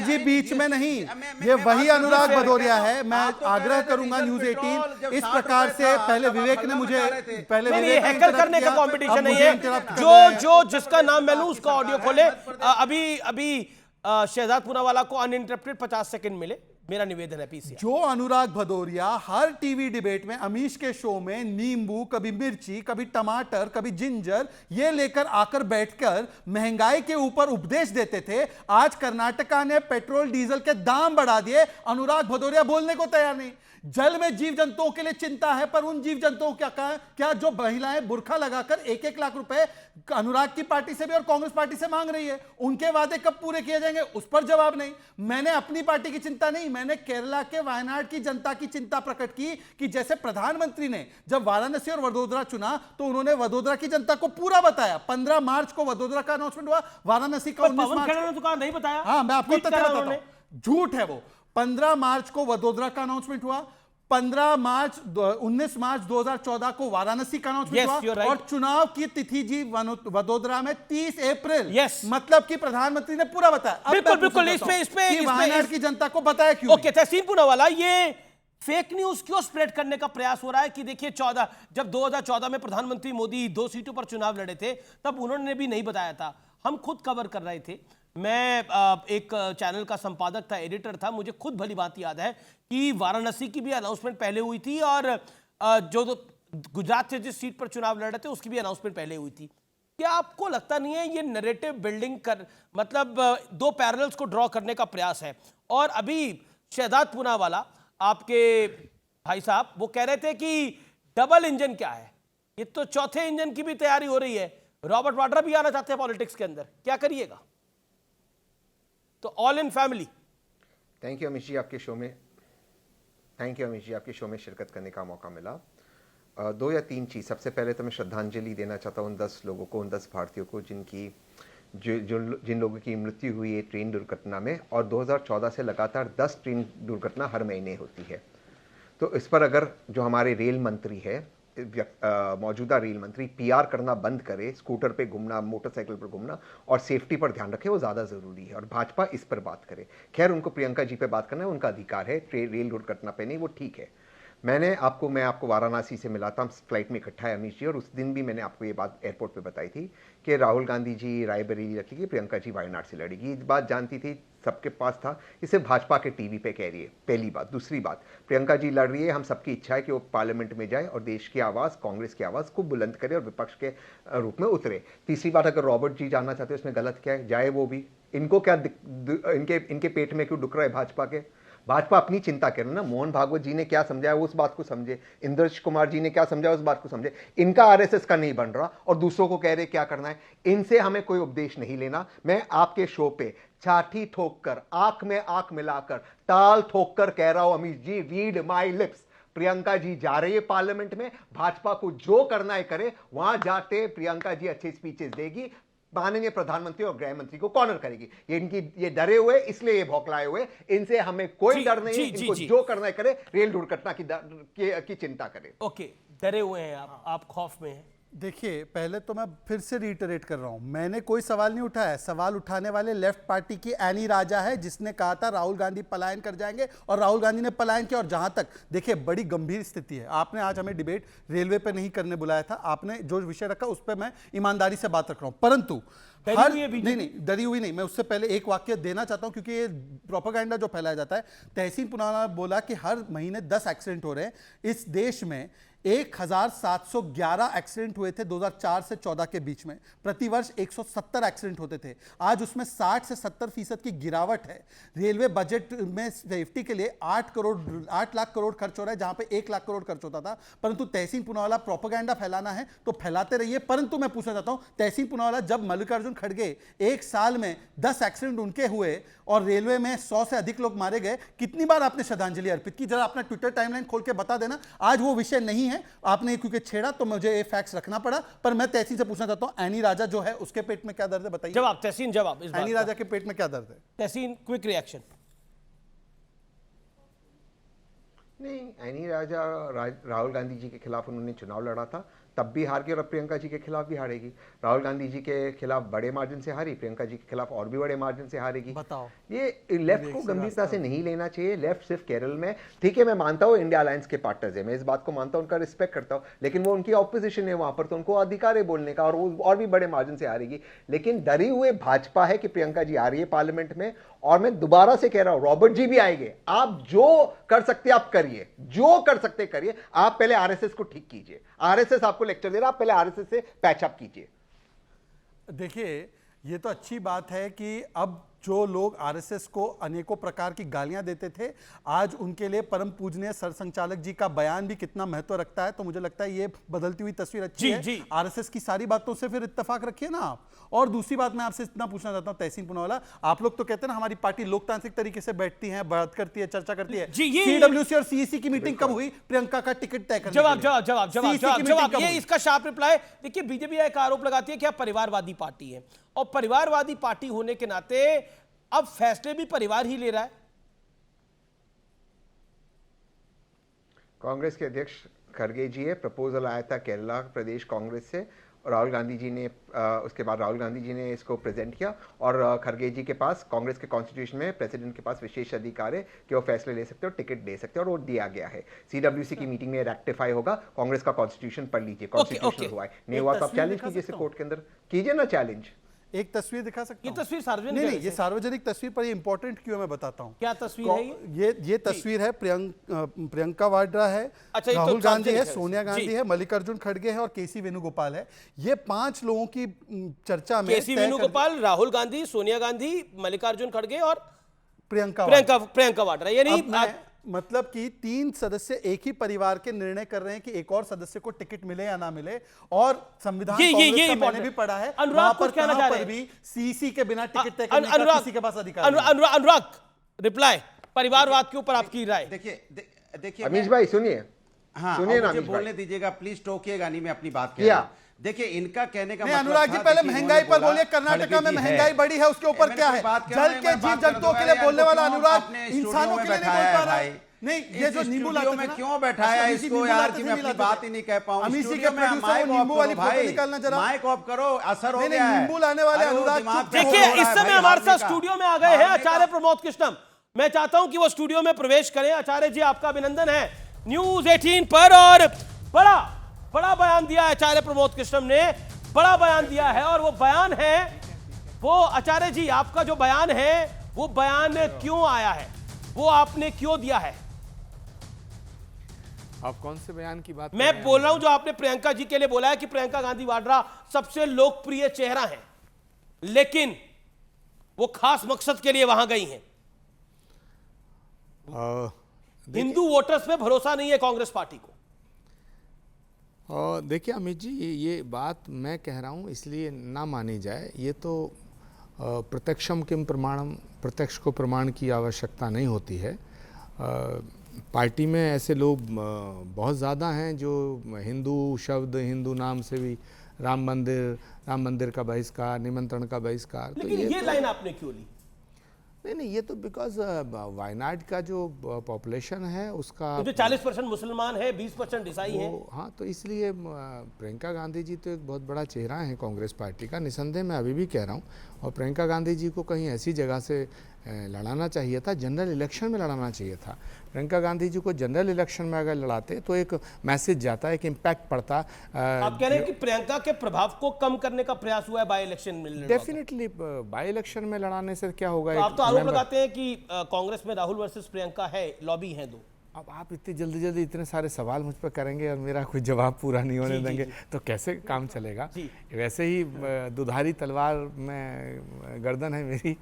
जी बीच में नहीं, ये वही अनुराग भदौरिया है। मैं आग्रह करूंगा न्यूज 18 इस प्रकार से, पहले विवेक ने मुझे हैकर करने का कॉम्पिटिशन नहीं है, जो जिसका नाम मैं लूं उसका ऑडियो खोले। अभी शहजाद पूनावाला को अनइंटरप्टेड 50 सेकंड मिले, मेरा निवेदन है पीसीआर। जो अनुराग भदौरिया हर टीवी डिबेट में, अमीश के शो में नींबू, कभी मिर्ची, कभी टमाटर, कभी जिंजर, ये लेकर आकर बैठकर महंगाई के ऊपर उपदेश देते थे, आज कर्नाटका ने पेट्रोल डीजल के दाम बढ़ा दिए, अनुराग भदौरिया बोलने को तैयार नहीं। जल में जीव जंतुओं के लिए चिंता है, पर उन जीव जंतुओं क्या जो महिलाएं बुर्खा लगाकर 1-1 लाख रुपए अनुराग की पार्टी से भी और कांग्रेस पार्टी से मांग रही है, उनके वादे कब पूरे किए जाएंगे, उस पर जवाब नहीं। मैंने अपनी पार्टी की चिंता नहीं, मैंने केरला के वायनाड की जनता की चिंता प्रकट की कि जैसे प्रधानमंत्री ने जब वाराणसी और वडोदरा चुना तो उन्होंने वडोदरा की जनता को पूरा बताया। 15 मार्च को वडोदरा का अनाउंसमेंट हुआ, वाराणसी का 19 मार्च को नहीं बताया। हाँ, मैं आपको बताता हूं, झूठ है वो। 15 मार्च को वडोदरा का अनाउंसमेंट हुआ, 19 मार्च 2014 को वाराणसी का अनाउंसमेंट हुआ, और चुनाव की तिथि जी वडोदरा में 30 अप्रैल। मतलब कि प्रधानमंत्री ने पूरा बताया। बिल्कुल इसमें वायनाड की जनता को बताया क्यों? ओके, तहसीन पूनावाला, ये फेक न्यूज क्यों स्प्रेड करने का प्रयास हो रहा है कि देखिए जब 2014 में प्रधानमंत्री मोदी 2 सीटों पर चुनाव लड़े थे, तब उन्होंने भी नहीं बताया था, हम खुद कवर कर रहे थे। मैं एक चैनल का संपादक था, एडिटर था, मुझे खुद भली बात याद है कि वाराणसी की भी अनाउंसमेंट पहले हुई थी और जो गुजरात से जिस सीट पर चुनाव लड़ रहे थे उसकी भी अनाउंसमेंट पहले हुई थी। क्या आपको लगता नहीं है ये नैरेटिव बिल्डिंग मतलब 2 पैरेलल्स को ड्रॉ करने का प्रयास है? और अभी शहजाद पूनावाला, आपके भाई साहब वो कह रहे थे कि डबल इंजन क्या है, ये तो चौथे इंजन की भी तैयारी हो रही है। रॉबर्ट वाड्रा भी आना चाहते हैं पॉलिटिक्स के अंदर, क्या करिएगा? तो all in family. Thank you Amit ji, आपके शो में शिरकत करने का मौका मिला। 2 या 3 चीज़। सबसे पहले तो मैं श्रद्धांजलि देना चाहता हूँ उन 10 लोगों को, उन 10 भारतीयों को जिन लोगों की मृत्यु हुई है ट्रेन दुर्घटना में, और 2014 से लगातार 10 ट्रेन दुर्घटना हर महीने होती है। तो इस पर अगर जो हमारे रेल मंत्री है, मौजूदा रेल मंत्री पीआर करना बंद करे, स्कूटर पे घूमना, मोटरसाइकिल पर घूमना और सेफ्टी पर ध्यान रखे, वो ज़्यादा ज़रूरी है। और भाजपा इस पर बात करे। खैर उनको प्रियंका जी पे बात करना है, उनका अधिकार है, रेल दुर्घटना पे नहीं, वो ठीक है। मैं आपको वाराणसी से मिला था, हम फ्लाइट में इकट्ठा है अमित जी, और उस दिन भी मैंने आपको ये बात एयरपोर्ट पे बताई थी कि राहुल गांधी जी रायबरेली रखेगी, प्रियंका जी वायनाड से लड़ेगी। ये बात जानती थी, सबके पास था, इसे भाजपा के टीवी पे कह रही है, पहली बात। दूसरी बात, प्रियंका जी लड़ रही है, हम सबकी इच्छा है कि वो पार्लियामेंट में जाए और देश की आवाज़, कांग्रेस की आवाज़ को बुलंद करे और विपक्ष के रूप में उतरे। तीसरी बात, अगर रॉबर्ट जी जाना चाहते हैं उसमें गलत क्या है, जाए वो भी। इनको क्या इनके पेट में क्यों दुख रहा है भाजपा के? भाजपा अपनी चिंता करे ना। मोहन भागवत जी ने क्या समझाया वो उस बात को समझे, इंद्रजीत कुमार जी ने क्या समझाया उस बात को समझे। इनका आरएसएस का नहीं बन रहा और दूसरों को कह रहे क्या करना है। इनसे हमें कोई उपदेश नहीं लेना। मैं आपके शो पे छाती ठोक कर, आंख में आंख मिलाकर, ताल ठोक कर कह रहा हूं Amit ji, read my lips. Priyanka ji जा रही है पार्लियामेंट में, भाजपा को जो करना है करे, वहां जाते प्रियंका जी अच्छे स्पीचेस देगी, माननीय प्रधानमंत्री और गृह मंत्री को कॉर्नर करेगी। ये डरे हुए, इसलिए ये भौकलाए हुए। इनसे हमें कोई डर नहीं है, इनको जो करना है करे। रेल दुर्घटना की चिंता करे। ओके, डरे हुए हैं आप खौफ में हैं। देखिए, पहले तो मैं फिर से रिटरेट कर रहा हूं, मैंने कोई सवाल नहीं उठाया। सवाल उठाने वाले लेफ्ट पार्टी की एनी राजा है, जिसने कहा था राहुल गांधी पलायन कर जाएंगे, और राहुल गांधी ने पलायन किया। और जहां तक देखिए, बड़ी गंभीर स्थिति है। आपने आज हमें डिबेट रेलवे पे नहीं करने बुलाया था, आपने जो विषय रखा उस पर मैं ईमानदारी से बात रख रहा हूं। परंतु नहीं, डरी हुई नहीं। मैं उससे पहले एक वाक्य देना चाहता हूं, क्योंकि ये प्रोपेगेंडा जो फैलाया जाता है। तहसीन पुनावाला बोला कि हर महीने 10 एक्सीडेंट हो रहे हैं इस देश में। 1711 एक्सीडेंट हुए थे 2004 से 14 के बीच में। प्रतिवर्ष 170 एक्सीडेंट होते थे। आज उसमें 60 से 70% की गिरावट है। रेलवे बजट में सेफ्टी के लिए 8 लाख करोड़ खर्च हो रहा है, जहां पे 1 लाख करोड़ खर्च होता था। परंतु तहसीन पुनावाला प्रोपेगेंडा फैलाना है तो फैलाते रहिए। परंतु मैं पूछना चाहता हूं, तहसीन पुनावाला, जब मल्लिकार्जुन खड़गे एक साल में 10 एक्सीडेंट उनके हुए और रेलवे में 100 से अधिक लोग मारे गए, कितनी बार आपने श्रद्धांजलि अर्पित की? जरा अपना ट्विटर टाइमलाइन खोल के बता देना। आज वो विषय नहीं है, आपने क्योंकि छेड़ा तो मुझे ये फैक्ट्स रखना पड़ा। पर मैं तहसीन से पूछना चाहता हूं, एनी राजा जो है उसके पेट में क्या दर्द है, बताइए। जवाब तहसीन, जवाब। एनी राजा के पेट में क्या दर्द है? तहसीन, क्विक रिएक्शन। नहीं, एनी राजा राहुल गांधी जी के खिलाफ उन्होंने चुनाव लड़ा था, तब भी हार गई और अब प्रियंका जी के खिलाफ भी हारेगी। राहुल गांधी जी के खिलाफ बड़े मार्जिन से हारी, प्रियंका जी के खिलाफ और भी बड़े मार्जिन से हारेगी। बताओ, ये लेफ्ट को गंभीरता से नहीं लेना चाहिए। लेफ्ट सिर्फ केरल में, ठीक है, मैं मानता हूँ इंडिया अलायंस के पार्टनर्स है, मैं इस बात को मानता हूँ, उनका रिस्पेक्ट करता हूँ, लेकिन वो उनकी ऑपोजिशन है वहां पर, तो उनको अधिकार है बोलने का, और वो और भी बड़े मार्जिन से हारेगी। लेकिन डरी हुए भाजपा है कि प्रियंका जी आ रही है पार्लियामेंट में, और मैं दोबारा से कह रहा हूं रॉबर्ट जी भी आएंगे। आप जो कर सकते आप करिए, जो कर सकते करिए। आप पहले आरएसएस को ठीक कीजिए। आरएसएस आपको लेक्चर दे रहा, आप पहले आरएसएस से पैच अप कीजिए। देखिए, ये तो अच्छी बात है कि अब जो लोग आरएसएस को अनेकों प्रकार की गालियां देते थे, आज उनके लिए परम पूजनीय सरसंघचालक जी का बयान भी कितना महत्व रखता है। तो मुझे लगता है ये बदलती हुई तस्वीर अच्छी है। आरएसएस की सारी बातों से फिर इत्तेफाक रखिए ना आप। और दूसरी बात मैं आपसे इतना पूछना चाहता हूं, तहसीन पुनावाला, आप लोग तो कहते हैं ना हमारी पार्टी लोकतांत्रिक तरीके से बैठती है, बात करती है, चर्चा करती है। सीडब्ल्यूसी और सीईसी की मीटिंग कब हुई प्रियंका का टिकट तय करने? जवाब ये इसका शार्प रिप्लाई। देखिए, बीजेपी एक आरोप लगाती है कि आप परिवारवादी पार्टी है, और परिवारवादी पार्टी होने के नाते अब फैसले भी परिवार ही ले रहा है। कांग्रेस के अध्यक्ष खड़गे जी है, प्रपोजल आया था केरला प्रदेश कांग्रेस से, और राहुल गांधी जी ने उसके बाद राहुल गांधी जी ने इसको प्रेजेंट किया, और खड़गे जी के पास कांग्रेस के कॉन्स्टिट्यूशन में प्रेसिडेंट के पास विशेष अधिकार है कि वो फैसले ले सकते हो, टिकट दे सकते हो, और वो दिया गया है। सीडब्ल्यूसी की मीटिंग में रेक्टिफाई होगा। कांग्रेस का कॉन्स्टिट्यूशन पढ़ लीजिए, कॉन्स्टिट्यूशन हुआ है, नहीं हुआ तो आप चैलेंज कीजिए कोर्ट के अंदर, कीजिए ना चैलेंज। एक तस्वीर दिखा सकते हैं? ये तस्वीर सार्वजनिक नहीं, ये सार्वजनिक तस्वीर पर ये इंपॉर्टेंट क्यों है मैं बताता हूं। क्या तस्वीर है ये तस्वीर है प्रियंका वाड्रा है, राहुल गांधी है, सोनिया गांधी है, मल्लिकार्जुन खड़गे है और केसी वेणुगोपाल है। ये 5 लोगों की चर्चा में केसी वेणुगोपाल, राहुल गांधी, सोनिया गांधी, मल्लिकार्जुन खड़गे और प्रियंका वाड्रा। यानी मतलब कि 3 सदस्य एक ही परिवार के निर्णय कर रहे हैं कि एक और सदस्य को टिकट मिले या ना मिले, और संविधान कांग्रेस का मैंने भी पढ़ा है, वहां पर कहां पर भी सीसी के बिना टिकट तय करने का किसी के पास अधिकार नहीं है। अनुराग रिप्लाई, परिवारवाद के ऊपर आपकी राय। देखिए अमीश भाई सुनिए, हाँ, सुनिए ना मुझे अमीश बोलने भाई। दीजिएगा प्लीज, टोकिएगा नहीं, मैं अपनी बात किया। कह देखिए इनका कहने का नहीं, मतलब अनुराग जी था, पहले देखिए, महंगाई इन्होंने पर बोलिए। बोला, कर्नाटका में खड़गे जी महंगाई बढ़ी है, उसके ऊपर मैंने क्या कोई है? बात कर जल रहा है, के मैं जीव बात कर जंतुओं के दूंगा, लिए यार, बोलने वाला क्यों अनुराग अपने इंसानों स्टूडियो के में लिए नहीं बोल बैठाया पा रहा है है। भाई? नहीं, ये इस जो नींबू स्टूडियो लाते में थे ना, क्यों बैठाया अमीश जी इसको नींबू यार लाते कि थे, मैं नहीं अपनी लाते बात थे? ही नहीं कह पाऊं? अमीश जी स्टूडियो के में प्रोड्यूसर माइक वो ऑफ नींबू वाली करो फोटो भाई, निकालना जरा। माइक ऑफ करो, असर हो नहीं, गया है। नींबू लाने वाले अरे वो अनुराग दिमाग चुप पे देखिए हो रहा इस है समय भाई, हमारे साथ हारने का। स्टूडियो में आ गए हैं हारने का। आचार्य प्रमोद कृष्णम। मैं चाहता हूं कि वो स्टूडियो में प्रवेश करें। आचार्य जी आपका अभिनंदन है न्यूज 18 पर, और बड़ा बयान दिया है आचार्य प्रमोद कृष्णम ने, बड़ा बयान दिया है। और वो बयान है, वो आचार्य जी आपका जो बयान है वो बयान क्यों आया है, वो आपने क्यों दिया है? आप कौन से बयान की बात मैं बोल रहा हूं जो आपने प्रियंका जी के लिए बोला है कि प्रियंका गांधी वाड्रा सबसे लोकप्रिय चेहरा है, लेकिन वो खास मकसद के लिए वहां गई हैं। हिंदू वोटर्स पे भरोसा नहीं है कांग्रेस पार्टी को। देखिए अमित जी, ये बात मैं कह रहा हूँ इसलिए ना मानी जाए। ये तो प्रत्यक्षम किम प्रमाणम, प्रत्यक्ष को प्रमाण की आवश्यकता नहीं होती है। पार्टी में ऐसे लोग बहुत ज़्यादा हैं जो हिंदू शब्द, हिंदू नाम से भी राम मंदिर का बहिष्कार, निमंत्रण का बहिष्कार। लेकिन तो ये लाइन आपने क्यों ली? नहीं, ये तो बिकॉज वायनाड का जो पॉपुलेशन है उसका तो 40% मुसलमान है, 20% ईसाई हैं। हाँ, तो इसलिए प्रियंका गांधी जी तो एक बहुत बड़ा चेहरा है कांग्रेस पार्टी का, निसंदेह मैं अभी भी कह रहा हूँ। और प्रियंका गांधी जी को कहीं ऐसी जगह से लड़ाना चाहिए था, जनरल इलेक्शन में लड़ाना चाहिए था। प्रियंका गांधी जी को जनरल इलेक्शन में अगर लड़ाते तो एक मैसेज जाता है, एक इम्पैक्ट पड़ता। आप कह रहे हैं कि प्रियंका के प्रभाव को कम करने का प्रयास हुआ है बाई इलेक्शन में? डेफिनेटली बाई इलेक्शन में लड़ाने से क्या होगा? तो आप तो आरोप लगाते हैं कि कांग्रेस में राहुल वर्सेस प्रियंका है, लॉबी है दो। अब आप इतनी जल्दी इतने सारे सवाल मुझ पर करेंगे और मेरा कोई जवाब पूरा नहीं होने देंगे तो कैसे काम चलेगा? वैसे ही दुधारी तलवार में गर्दन है मेरी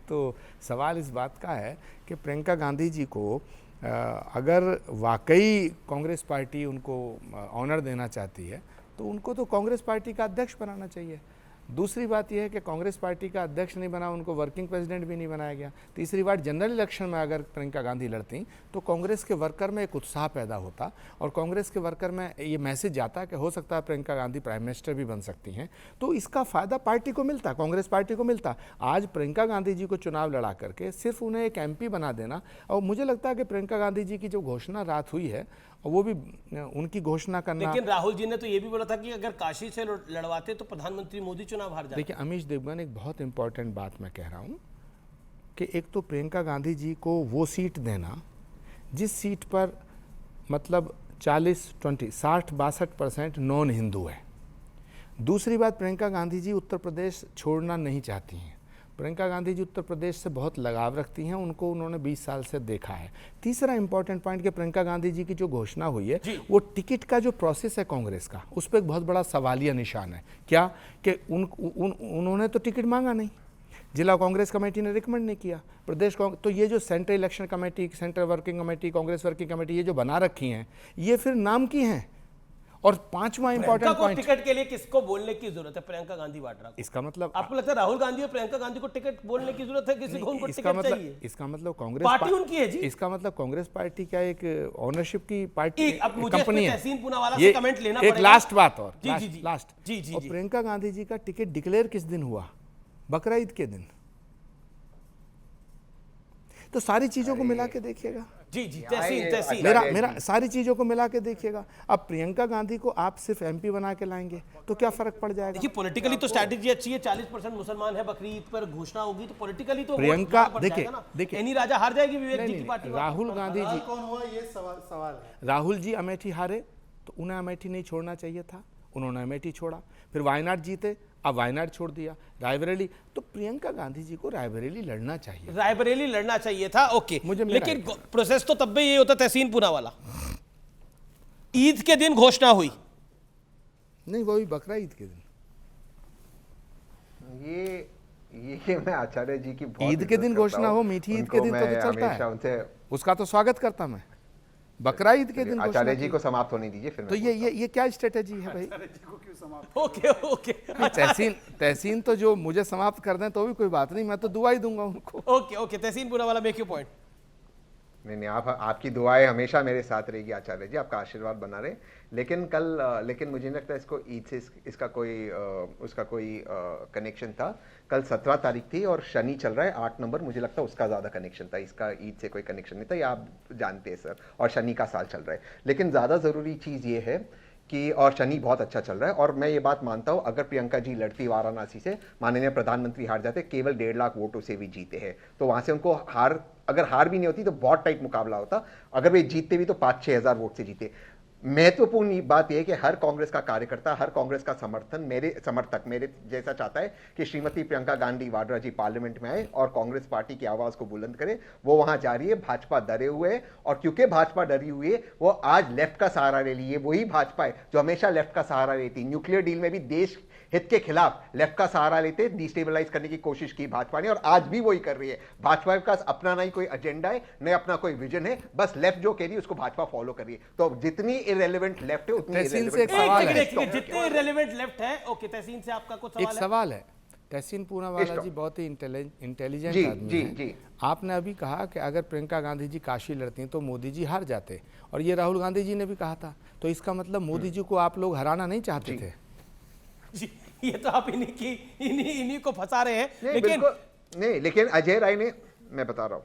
तो सवाल इस बात का है कि प्रियंका गांधी जी को अगर वाकई कांग्रेस पार्टी उनको ऑनर देना चाहती है तो उनको तो कांग्रेस पार्टी का अध्यक्ष बनाना चाहिए। दूसरी बात यह है कि कांग्रेस पार्टी का अध्यक्ष नहीं बना, उनको वर्किंग प्रेसिडेंट भी नहीं बनाया गया। तीसरी बात, जनरल इलेक्शन में अगर प्रियंका गांधी लड़ती तो कांग्रेस के वर्कर में एक उत्साह पैदा होता और कांग्रेस के वर्कर में ये मैसेज जाता कि हो सकता है प्रियंका गांधी प्राइम मिनिस्टर भी बन सकती हैं। तो इसका फ़ायदा पार्टी को मिलता, कांग्रेस पार्टी को मिलता। आज प्रियंका गांधी जी को चुनाव लड़ा करके सिर्फ उन्हें एक MP बना देना, और मुझे लगता है कि प्रियंका गांधी जी की जो घोषणा रात हुई है वो भी उनकी घोषणा करना। लेकिन राहुल जी ने तो ये भी बोला था कि अगर काशी से लड़वाते तो प्रधानमंत्री मोदी चुनाव हार जाते। देखिए अमीश देवगन, एक बहुत इंपॉर्टेंट बात मैं कह रहा हूँ कि एक तो प्रियंका गांधी जी को वो सीट देना जिस सीट पर मतलब 60-62% नॉन हिंदू है। दूसरी बात, प्रियंका गांधी जी उत्तर प्रदेश छोड़ना नहीं चाहती हैं। प्रियंका गांधी जी उत्तर प्रदेश से बहुत लगाव रखती हैं, उनको उन्होंने 20 साल से देखा है। तीसरा इंपॉर्टेंट पॉइंट कि प्रियंका गांधी जी की जो घोषणा हुई है वो टिकट का जो प्रोसेस है कांग्रेस का, उस पर एक बहुत बड़ा सवालिया निशान है। क्या कि उन्होंने तो टिकट मांगा नहीं, जिला कांग्रेस कमेटी ने रिकमेंड नहीं किया, प्रदेश कांग्रेस, तो ये जो central election committee, central working committee, Congress working committee ये जो बना रखी हैं ये फिर नाम की हैं। और पांचवा इंपॉर्टेंट पॉइंट, टिकट के लिए किसको बोलने की जरूरत है? प्रियंका गांधी वाड्रा को। इसका मतलब आपको लगता है राहुल गांधी और प्रियंका गांधी को टिकट बोलने की जरूरत है? किसी को उनको टिकट चाहिए? इसका मतलब कांग्रेस पार्टी उनकी है जी। इसका मतलब कांग्रेस पार्टी क्या एक ओनरशिप की पार्टी कंपनी है? तहसीन पूनावाला से कमेंट लेना एक लास्ट बात और लास्ट और प्रियंका गांधी जी का टिकट डिक्लेयर किस दिन हुआ? बकरा ईद के दिन। तो सारी चीजों को मिला के देखिएगा। तहसीन मेरा सारी चीजों को मिला के देखिएगा। अब प्रियंका गांधी को आप सिर्फ MP बना के लाएंगे तो क्या फर्क पड़ जाएगा? देखिए पॉलिटिकली तो स्ट्रैटेजी अच्छी है, 40% मुसलमान है, बकरी ईद पर घोषणा होगी तो पॉलिटिकली तो प्रियंका देखिए एनी राजा हार जाएगी विवेक जी की पार्टी। राहुल गांधी जी कौन हुआ ये सवाल है। राहुल जी अमेठी हारे तो उन्हें अमेठी नहीं छोड़ना चाहिए था, उन्होंने अमेठी छोड़ा। फिर वायनाड जीते, अब वायनाड छोड़ दिया। रायबरेली, तो प्रियंका गांधी जी को रायबरेली लड़ना चाहिए, रायबरेली लड़ना चाहिए था। ओके, लेकिन प्रोसेस तो तब भी ये होता तहसीन पूनावाला। ईद के दिन घोषणा हुई नहीं, वो भी बकरा ईद के दिन। ये ये मैं आचार्य जी की बहुत ईद के दिन घोषणा हो, मीठी ईद के दिन तो चलता है, उसका तो स्वागत करता मैं। बकरा ईद के दिन आचार्य जी को समाप्त होने दीजिए फिर। तो ये क्या स्ट्रेटेजी है भाई? ओके ओके, तहसीन तो जो मुझे समाप्त कर दें तो भी कोई बात नहीं, मैं तो दुआ ही दूंगा उनको। Okay okay, Tahseen Poonawalla, make your point. नहीं, आपकी दुआएं हमेशा मेरे साथ रहेगी आचार्य जी, आपका आशीर्वाद बना रहे। लेकिन मुझे नहीं लगता इसको ईद से उसका कोई कनेक्शन था। कल 17 तारीख थी और शनि चल रहा है 8 नंबर, मुझे लगता है उसका ज़्यादा कनेक्शन था, इसका ईद से कोई कनेक्शन नहीं था, ये आप जानते हैं सर। और शनि का साल चल रहा है। लेकिन ज़्यादा ज़रूरी चीज़ ये है कि, और शनि बहुत अच्छा चल रहा है, और मैं ये बात मानता हूँ अगर प्रियंका जी लड़ती वाराणसी से, माननीय प्रधानमंत्री हार जाते, केवल 1.5 लाख वोटों से भी जीते हैं, तो वहाँ से उनको अगर हार भी नहीं होती तो बहुत टाइट मुकाबला होता। अगर वे जीतते भी तो 5-6 हज़ार वोट से जीते। महत्वपूर्ण बात यह है कि हर कांग्रेस का कार्यकर्ता, हर कांग्रेस का समर्थक मेरे जैसा चाहता है कि श्रीमती प्रियंका गांधी वाड्रा जी पार्लियामेंट में आए और कांग्रेस पार्टी की आवाज को बुलंद करे। वो वहां जा रही है, भाजपा डरे हुए है, और क्योंकि भाजपा डरी हुई है वो आज लेफ्ट का सहारा ले ली है। वही भाजपा है जो हमेशा लेफ्ट का सहारा लेती। न्यूक्लियर डील में भी देश हित के खिलाफ लेफ्ट का सहारा लेते, डिस्टेबलाइज करने की कोशिश की भाजपा ने, और आज भी वही कर रही है। भाजपा का अपना नहीं कोई एजेंडा है, न अपना कोई विजन है, बस लेफ्ट जो कह रही है उसको भाजपा फॉलो कर रही है। तो जितनी इररिलेवेंट लेफ्ट है उतनी तहसीन से एक सवाल है, जितने इररिलेवेंट लेफ्ट है। ओके, तहसीन से आपका कुछ एक सवाल है। तहसीन पूनावाला जी बहुत ही इंटेलिजेंट आदमी हैं। आपने अभी कहा कि अगर प्रियंका गांधी जी काशी लड़ती हैं तो मोदी जी हार जाते, और ये राहुल गांधी जी ने भी कहा था, तो इसका मतलब मोदी जी को आप लोग हराना नहीं चाहते थे? जी, ये तो आप इन्हीं को फंसा रहे हैं। लेकिन अजय राय ने, मैं बता रहा हूं,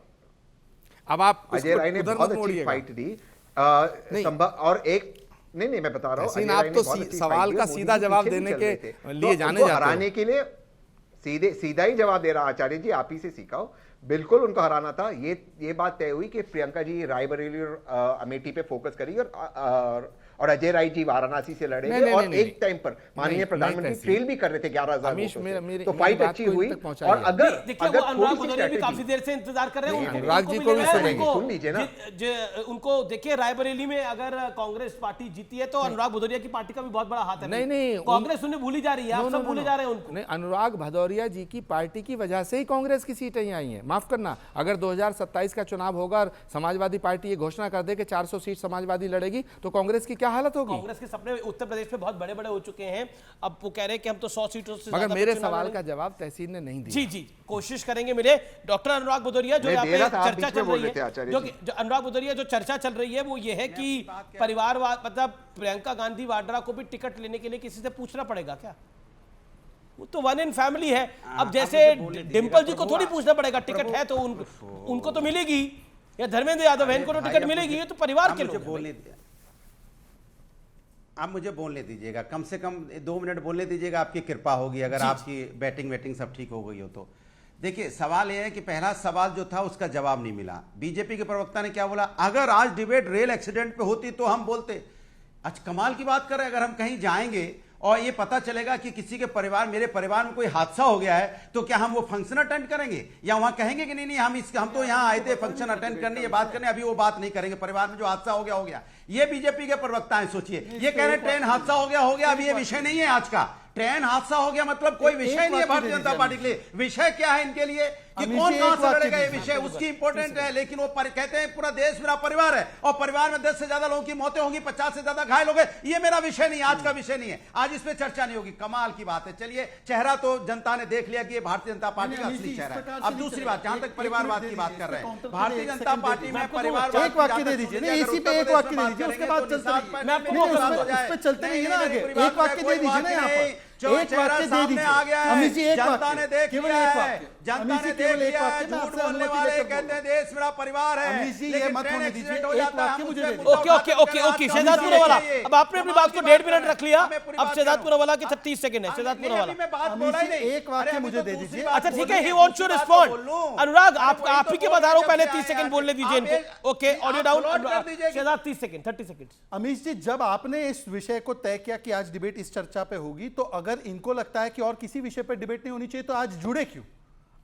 अब आप अजय राय ने बहुत अच्छी फाइट दी, और एक नहीं मैं बता रहा हूं, आप तो सवाल का सीधा जवाब देने के लिए जाने जाते हो। हराने के लिए सीधा ही जवाब दे रहा आचार्य जी, आप ही से सीखा हो। बिल्कुल उनको हराना था। ये बात तय हुई कि प्रियंका जी रायबरेली और अमेठी पे फोकस करेगी, और अजय राय जी वाराणसी से लड़ेंगे। और एक टाइम पर माननीय प्रधानमंत्री ट्रेल भी कर रहे थे 11,000 वोटों से, तो फाइट अच्छी हुई। और अगर अनुराग भदौरिया भी काफी देर से इंतजार कर रहे हैं, अनुराग जी को भी सुन लीजिए ना, उनको देखिए रायबरेली में अगर कांग्रेस पार्टी जीती है तो अनुराग भदौरिया की पार्टी का भी बहुत बड़ा हाथ है। नहीं, कांग्रेस उन्हें भूली जा रही है, आप सब भूले जा रहे हैं उनको। नहीं, अनुराग भदौरिया जी की पार्टी की वजह से ही कांग्रेस की सीटें आई हैं। माफ करना, अगर 2027 का चुनाव होगा और समाजवादी पार्टी ये घोषणा कर दे कि 400 सीट समाजवादी लड़ेगी, तो कांग्रेस की क्या हालत होगी? कांग्रेस के सपने उत्तर प्रदेश में बहुत बड़े बड़े हो चुके हैं। अब वो कह रहे हैं कि हम तो 100 सीटों से, मगर मेरे सवाल का जवाब तहसीन ने नहीं दिया। जी कोशिश करेंगे। मेरे डॉक्टर अनुराग भदौरिया, जो यहाँ पे चर्चा चल रही है, जो अनुराग भदौरिया जो चर्चा चल रही है वो ये है कि परिवारवाद, मतलब प्रियंका गांधी वाड्रा को भी टिकट लेने के लिए किसी से पूछना पड़ेगा क्या? वो तो वन इन फैमिली है। अब जैसे डिंपल जी को थोड़ी पूछना पड़ेगा, टिकट है तो उनको तो मिलेगी, या धर्मेंद्र यादव बहन को तो टिकट मिलेगी। ये तो परिवार के लोग। आप मुझे बोलने दीजिएगा, कम से कम 2 मिनट बोलने दीजिएगा, आपकी कृपा होगी, अगर आपकी बैटिंग सब ठीक हो गई हो तो। देखिए, सवाल यह है कि पहला सवाल जो था उसका जवाब नहीं मिला। बीजेपी के प्रवक्ता ने क्या बोला, अगर आज डिबेट रेल एक्सीडेंट पे होती तो हम बोलते। आज कमाल की बात कर रहे हैं, अगर हम कहीं जाएंगे और ये पता चलेगा कि किसी के परिवार, मेरे परिवार में कोई हादसा हो गया है, तो क्या हम वो फंक्शन अटेंड करेंगे, या वहां कहेंगे कि नहीं हम तो यहाँ आए थे फंक्शन अटेंड करने, ये बात करने, अभी वो बात नहीं करेंगे, परिवार में जो हादसा हो गया। ये बीजेपी के प्रवक्ता हैं। सोचिए, ये कह रहे ट्रेन हादसा हो गया, अभी ये विषय नहीं है आज का। ट्रेन हादसा हो गया मतलब कोई विषय नहीं है भारतीय जनता पार्टी के लिए। विषय क्या है इनके लिए कि कौन कहां से लड़ेगा, ये विषय उसकी इंपॉर्टेंट है। लेकिन वो कहते हैं पूरा देश मेरा परिवार है, और परिवार में 10 से ज्यादा लोगों की मौतें होंगी, 50 से ज्यादा घायल हो गए। ये मेरा विषय नहीं, आज का विषय नहीं है, आज इस पे चर्चा नहीं होगी। कमाल की बात है। चलिए, चेहरा तो जनता ने देख लिया कि ये भारतीय जनता पार्टी का असली चेहरा है। अब दूसरी बात, जहां तक परिवारवाद की बात कर रहे हैं, भारतीय जनता पार्टी में परिवारवाद, एक वाक्य दे दीजिए, इसी पे एक वाक्य दे दीजिए, उसके बाद चलते रहिए ना आगे। एक वाक्य दे दीजिए ना यहाँ पर, एक वाक्य दे दीजिए। अमित जी, एक जनता ने देख लिया है, जनता ने देख लिया है, झूठ बोलने वाले कहते हैं देश मेरा परिवार है। अमित जी, ये मत होने दीजिए, एक वाक्य मुझे दे दीजिए। ओके शहजाद पूनावाला, अब आपने अपनी बात को 1.5 मिनट रख लिया। अब शहजाद पूनावाला के 30 सेकंड है। शहजाद पूनावाला, एक वाक्य मुझे दे दीजिए। अच्छा ठीक है, ही वांट्स टू रिस्पॉन्ड। अनुराग, आप ही के बता रहा हूं, पहले 30 सेकंड बोलने दीजिए इनको। Okay, audio down. Shahzad 30 second, 30 second. Amit ji, जब आपने इस विषय को तय किया कि आज डिबेट इस चर्चा पे होगी, तो अगर इनको लगता है कि और किसी विषय पर डिबेट नहीं होनी चाहिए, तो आज जुड़े क्यों?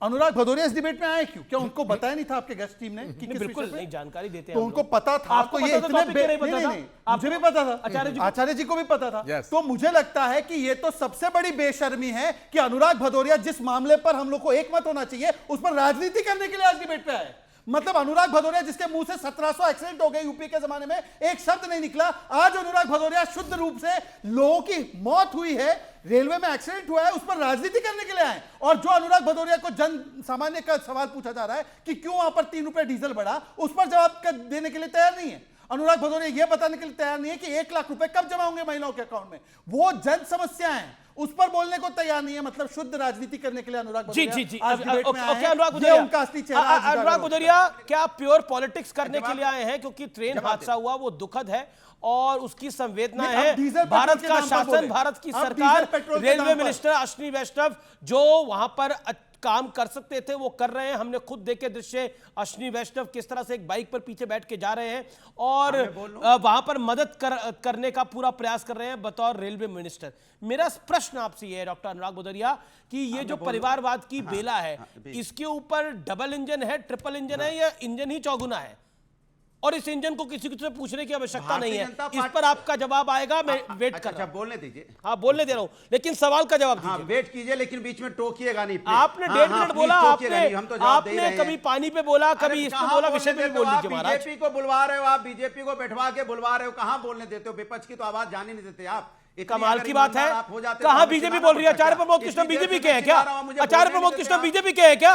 अनुराग भदौरिया इस डिबेट में आए क्यों? क्या उनको बताया नहीं था आपके गेस्ट टीम ने कि किस बिल्कुल विषय पे? नहीं, जानकारी देते हैं तो हम उनको लोग। पता था। आपको तो ये पता था, इतने topic नहीं पता था? मुझे भी पता था, आचार्य जी को भी पता था। तो मुझे लगता है कि ये तो सबसे बड़ी बेशर्मी है कि अनुराग भदौरिया जिस मामले पर हम लोग को एक मत होना चाहिए उस पर राजनीति करने के लिए आज डिबेट पे आए। मतलब अनुराग भदौरिया जिसके मुंह से 1700 एक्सीडेंट हो गए यूपी के जमाने में, एक शब्द नहीं निकला। आज अनुराग भदौरिया शुद्ध रूप से लोगों की मौत हुई है, रेलवे में एक्सीडेंट हुआ है, उस पर राजनीति करने के लिए आए। और जो अनुराग भदौरिया को जन सामान्य का सवाल पूछा जा रहा है कि क्यों वहां पर 3 रुपए डीजल बढ़ा, उस पर जवाब देने के लिए तैयार नहीं है। अनुराग भदौरिया यह बताने के लिए तैयार नहीं है कि 1 लाख रुपए कब जमा होंगे महिलाओं के अकाउंट में। वो जन समस्या है, उस पर बोलने को तैयार नहीं है। मतलब शुद्ध राजनीति करने के लिए अनुराग भदौरिया जी आज डिबेट में आए हैं। अनुराग ये उनका असली चेहरा आज उजागर अनुराग होता है। भदौरिया क्या प्योर पॉलिटिक्स करने के लिए आए हैं? क्योंकि ट्रेन हादसा हुआ वो दुखद है और उसकी संवेदना नहीं, अब है। डीजल पेट्रोल भारत के का नाम पर शासन, बोले। भारत की अब सरकार, डीजल पेट्रोल के रेलवे नाम पर। मिनिस्टर अश्विनी वैष्णव जो वहां पर काम कर सकते थे वो कर रहे हैं। हमने खुद देखे दृश्य, अश्विनी वैष्णव किस तरह से एक बाइक पर पीछे बैठ के जा रहे हैं और वहां पर मदद करने का पूरा प्रयास कर रहे हैं बतौर रेलवे मिनिस्टर। मेरा प्रश्न आपसे ये है डॉक्टर अनुराग भदौरिया कि ये जो परिवारवाद की बेला है, इसके ऊपर डबल इंजन है, ट्रिपल इंजन है या इंजन ही चौगुना है? और इस इंजन को किसी से पूछने की आवश्यकता नहीं है। इस पर आपका जवाब आएगा, मैं वेट कर रहा हूं। बोलने दीजिए। हाँ, बोलने दे रहा हूं, लेकिन सवाल का जवाब दीजिए। वेट कीजिए, लेकिन बीच में टोकिएगा नहीं। आपने 1.5 मिनट बोला, आपने कभी पानी पे बोला, कभी इस पे बोला, विषय पे भी बोल लीजिए महाराज। बीजेपी को बुलवा रहे हो आप, बीजेपी को बैठवा के बुलवा रहे हो, कहां बोलने देते हो? विपक्ष की तो आवाज जाने नहीं देते आप। कमाल की बात है। कहां बीजेपी बोल रही है? आचार्य प्रमोद कृष्ण बीजेपी के हैं क्या? आचार्य प्रमोद कृष्ण बीजेपी के हैं क्या?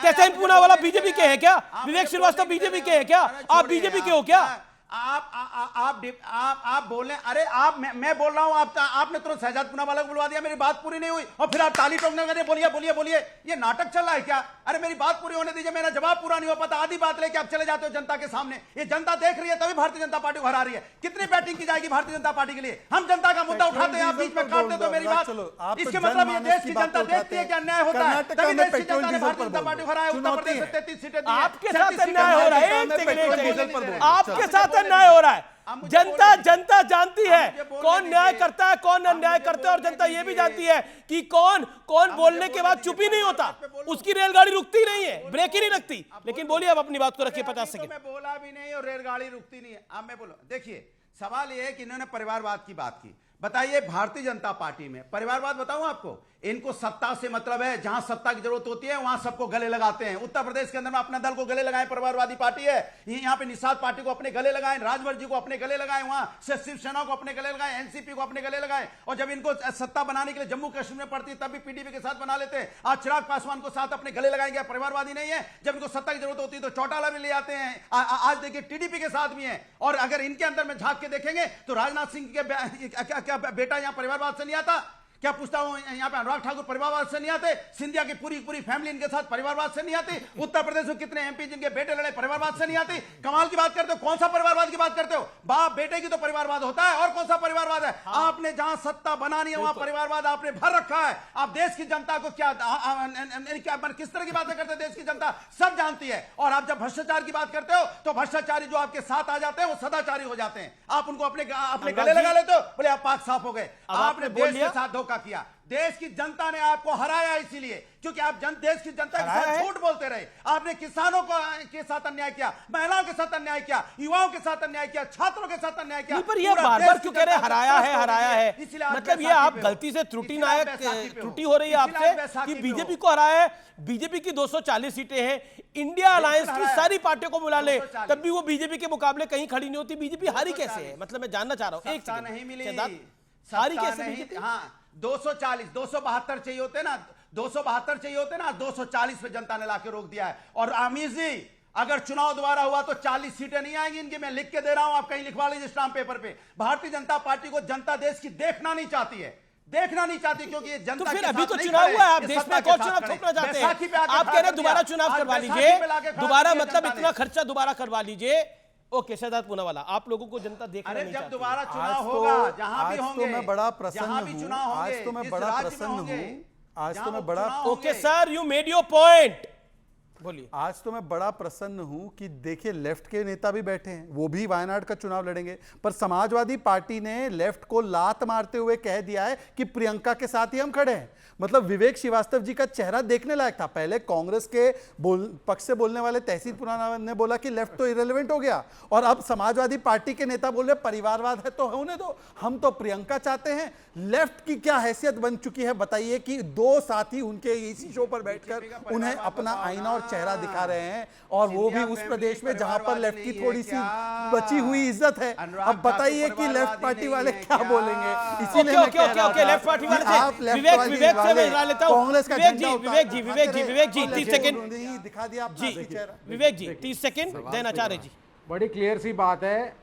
कैसे पूना वाला बीजेपी के हैं क्या? विवेक श्रीवास्तव बीजेपी के हैं क्या? आप बीजेपी के हो क्या? आप बोल रहे, अरे आप मैं बोल रहा हूं, आपने तुरंत शहजाद पूनावाला को बुलवा दिया, मेरी बात पूरी नहीं हुई और फिर आप ताली ठोकने लगे, बोलिए बोलिए बोलिए। ये नाटक चल रहा है क्या? अरे मेरी बात पूरी होने दीजिए, मेरा जवाब पूरा नहीं हो पाता, आधी बात लेके आप चले जाते हो जनता के सामने। ये जनता देख रही है तभी भारतीय जनता पार्टी को हरा रही है। कितनी बैटिंग की जाएगी भारतीय जनता पार्टी के लिए? हम जनता का मुद्दा उठाते हैं, आप बीच में काटते तो मेरी बात। इसके मतलब ये देश की जनता देखती है कि अन्याय होता है, तभी देश की जनता ने भारतीय जनता पार्टी को हराया। उत्तर प्रदेश में 33 सीटें दी। आपके साथ अन्याय हो रहा है, आपके साथ अन्याय हो रहा है। जनता जानती है कौन न्याय करता है, कौन अन्याय करता है, और जनता यह भी जानती है कि कौन बोलने के बाद चुप ही नहीं होता, उसकी रेलगाड़ी रुकती नहीं है, ब्रेक ही नहीं लगती। लेकिन बोलिए, अब अपनी बात को रखिए 50 सेकंड। मैं बोला भी नहीं और रेलगाड़ी रुकती नहीं है। अब मैं बोलो, देखिए सवाल यह है कि इन्होंने परिवारवाद की बात की। बताइए, भारतीय जनता पार्टी में परिवारवाद बताऊं आपको, इनको सत्ता से मतलब है, जहां सत्ता की जरूरत होती है वहां सबको गले लगाते हैं। उत्तर प्रदेश के अंदर में अपने दल को गले लगाए परिवारवादी पार्टी है, यहाँ पे निषाद पार्टी को अपने गले लगाए, राजभर जी को अपने गले लगाए, वहां से शिवसेना को अपने गले लगाए, एनसीपी को अपने गले लगाए। और जब इनको सत्ता बनाने के लिए जम्मू कश्मीर में पड़ती है तब भी पीडीपी के साथ बना लेते हैं। आज चिराग पासवान को साथ अपने गले लगाएंगे, परिवारवादी नहीं है। जब इनको सत्ता की जरूरत होती है तो चौटाला भी ले आते हैं। आज देखिए टीडीपी के साथ भी है। और अगर इनके अंदर में झांक के देखेंगे तो राजनाथ सिंह के बेटा यहाँ परिवारवाद से नहीं आता क्या? पूछता हूं, यहाँ पे अनुराग ठाकुर परिवारवाद से नहीं आते? सिंधिया की पूरी फैमिली इनके साथ परिवारवाद से नहीं आती? उत्तर प्रदेश में कितने एमपी जिनके बेटे लड़े परिवारवाद से नहीं आती? कमाल की बात करते हो, कौन सा परिवारवाद की बात करते हो? बाप बेटे की तो परिवारवाद होता है, और कौन सा परिवारवाद है? आपने जहां सत्ता बनानी है वहां परिवारवाद आपने भर रखा है। आप देश की जनता को क्या किस तरह की बातें करते हैं देश की जनता सब जानती है। और आप जब भ्रष्टाचार की बात करते हो तो भ्रष्टाचारी जो आपके साथ आ जाते हैं वो सदाचारी हो जाते हैं। आप उनको अपने गले लगा लेते हो, बोले आप पाक साफ हो गए। आपने देश के साथ धोखा किया, देश की जनता ने आपको हराया इसलिए क्योंकि आप देश की जनता के साथ झूठ बोलते रहे। आपने किसानों के साथ अन्याय किया, महिलाओं के साथ अन्याय किया, युवाओं के साथ अन्याय किया, छात्रों के साथ अन्याय किया। पर ये बार-बार क्यों कह रहे हराया है? मतलब ये आप गलती से त्रुटि हो रही है आपसे कि बीजेपी को हराया है। बीजेपी की 240 सीटें हैं, इंडिया अलायंस की सारी पार्टियों को मिला ले तब भी वो बीजेपी के मुकाबले कहीं खड़ी नहीं होती। बीजेपी हारी कैसे है? मतलब मैं जानना चाह रहा हूं। एक नहीं मिली, हारी कैसे? हाँ 240 272 चाहिए होते ना, 272 चाहिए होते ना, 240 पे जनता ने लाके रोक दिया है। और आमिर जी, अगर चुनाव दोबारा हुआ तो 40 सीटें नहीं आएंगी इनकी, मैं लिख के दे रहा हूं, आप कहीं लिखवा लीजिए स्टाम्प पेपर पे। भारतीय जनता पार्टी को जनता देश की देखना नहीं चाहती है, देखना नहीं चाहती क्योंकि ये जनता तो फिर अभी तो चुनाव हुआ है, आप देश में कौन चुनाव थोपना चाहते हैं? आप कह रहे हैं दोबारा चुनाव करवा लीजिए, दोबारा मतलब इतना खर्चा दोबारा करवा लीजिए। ओके, शहजाद पूनावाला, आप लोगों को जनता देखना नहीं चाहती। जब दोबारा चुनाव होगा, जहां भी होंगे, आज तो मैं बड़ा प्रसन्न हूं, आज तो मैं बड़ा प्रसन्न हूं, आज तो मैं बड़ा। Okay sir, you made your point. बोलिए। आज तो मैं बड़ा प्रसन्न हूं कि देखिए लेफ्ट के नेता भी बैठे हैं, वो भी वायनाड का चुनाव लड़ेंगे, पर समाजवादी पार्टी ने लेफ्ट को लात मारते हुए कह दिया है कि प्रियंका के साथ ही हम खड़े हैं। मतलब विवेक श्रीवास्तव जी का चेहरा देखने लायक था। पहले कांग्रेस के पक्ष से बोलने वाले तहसील पुराना ने बोला कि लेफ्ट तो इरेलीवेंट हो गया, और अब समाजवादी पार्टी के नेता बोल रहे परिवारवाद है तो होने दो, हम तो प्रियंका चाहते हैं। लेफ्ट की क्या हैसियत बन चुकी है बताइए कि दो साथी उनके इसी शो पर बैठकर उन्हें अपना आईना और चेहरा दिखा रहे हैं, और वो भी उस प्रदेश में जहां पर लेफ्ट की थोड़ी सी बची हुई इज्जत है। अब बताइए कि लेफ्ट पार्टी वाले क्या बोलेंगे। इसीलिए मैं कह रहा था लेफ्ट पार्टी वाले आप विवेक से मैं लेता हूं। कांग्रेस का विवेक जी 30 सेकंड दिखा दिया जी, विवेक जी 30 सेकंड, देन आचार्य जी। बड़ी क्लियर सी बात है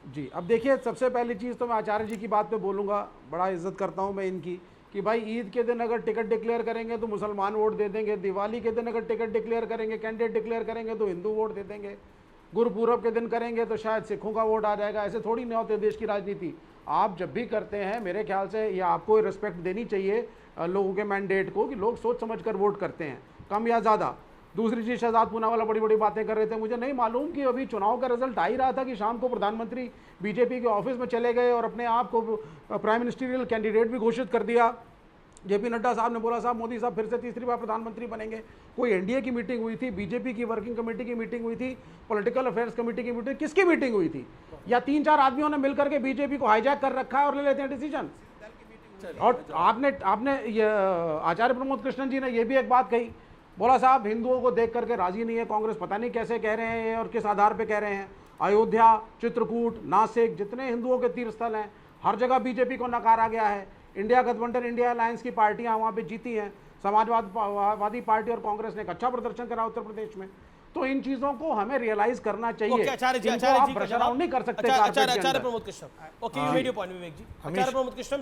जी। अब देखिए, सबसे पहली चीज़ तो मैं आचार्य जी की बात पे बोलूँगा, बड़ा इज्जत करता हूँ मैं इनकी, कि भाई ईद के दिन अगर टिकट डिक्लेयर करेंगे तो मुसलमान वोट दे देंगे, दिवाली के दिन अगर टिकट डिक्लेयर करेंगे, कैंडिडेट डिक्लेयर करेंगे तो हिंदू वोट दे देंगे, गुरुपूरब के दिन करेंगे तो शायद सिखों का वोट आ जाएगा। ऐसे थोड़ी नहीं होते देश की राजनीति। आप जब भी करते हैं, मेरे ख्याल से ये आपको रिस्पेक्ट देनी चाहिए लोगों के मैंडेट को, कि लोग सोच समझ कर वोट करते हैं, कम या ज़्यादा। दूसरी चीज़, शहजाद पूनावाला बड़ी बड़ी बातें कर रहे थे, मुझे नहीं मालूम कि अभी चुनाव का रिजल्ट आ ही रहा था कि शाम को प्रधानमंत्री बीजेपी के ऑफिस में चले गए और अपने आप को प्राइम मिनिस्टरियल कैंडिडेट भी घोषित कर दिया। जेपी नड्डा साहब ने बोला साहब मोदी साहब फिर से तीसरी बार प्रधानमंत्री बनेंगे। कोई एनडीए की मीटिंग हुई थी, बीजेपी की वर्किंग कमेटी की मीटिंग हुई थी, पॉलिटिकल अफेयर्स कमेटी की मीटिंग, किसकी मीटिंग हुई थी? या 3-4 आदमियों ने मिलकर के बीजेपी को हाईजैक कर रखा है और ले लेते हैं डिसीजन। और आपने आचार्य प्रमोद कृष्णन जी ने यह भी एक बात कही, बोला साहब हिंदुओं को देख करके राजी नहीं है कांग्रेस, पता नहीं कैसे कह रहे हैं और किस आधार पे कह रहे हैं। अयोध्या, चित्रकूट, नासिक, जितने हिंदुओं के तीर्थ स्थल हैं, हर जगह बीजेपी को नकारा गया है। इंडिया गठबंधन, इंडिया अलायंस की पार्टियां वहां पे जीती हैं। समाजवादी पार्टी और कांग्रेस ने एक अच्छा प्रदर्शन करा उत्तर प्रदेश में। तो इन चीजों को हमें रियलाइज करना चाहिए। आचार्य जी ब्रश आउट नहीं कर सकते। Acharya Pramod Krishna, okay, you made your point Vivek ji. Acharya Pramod Krishna,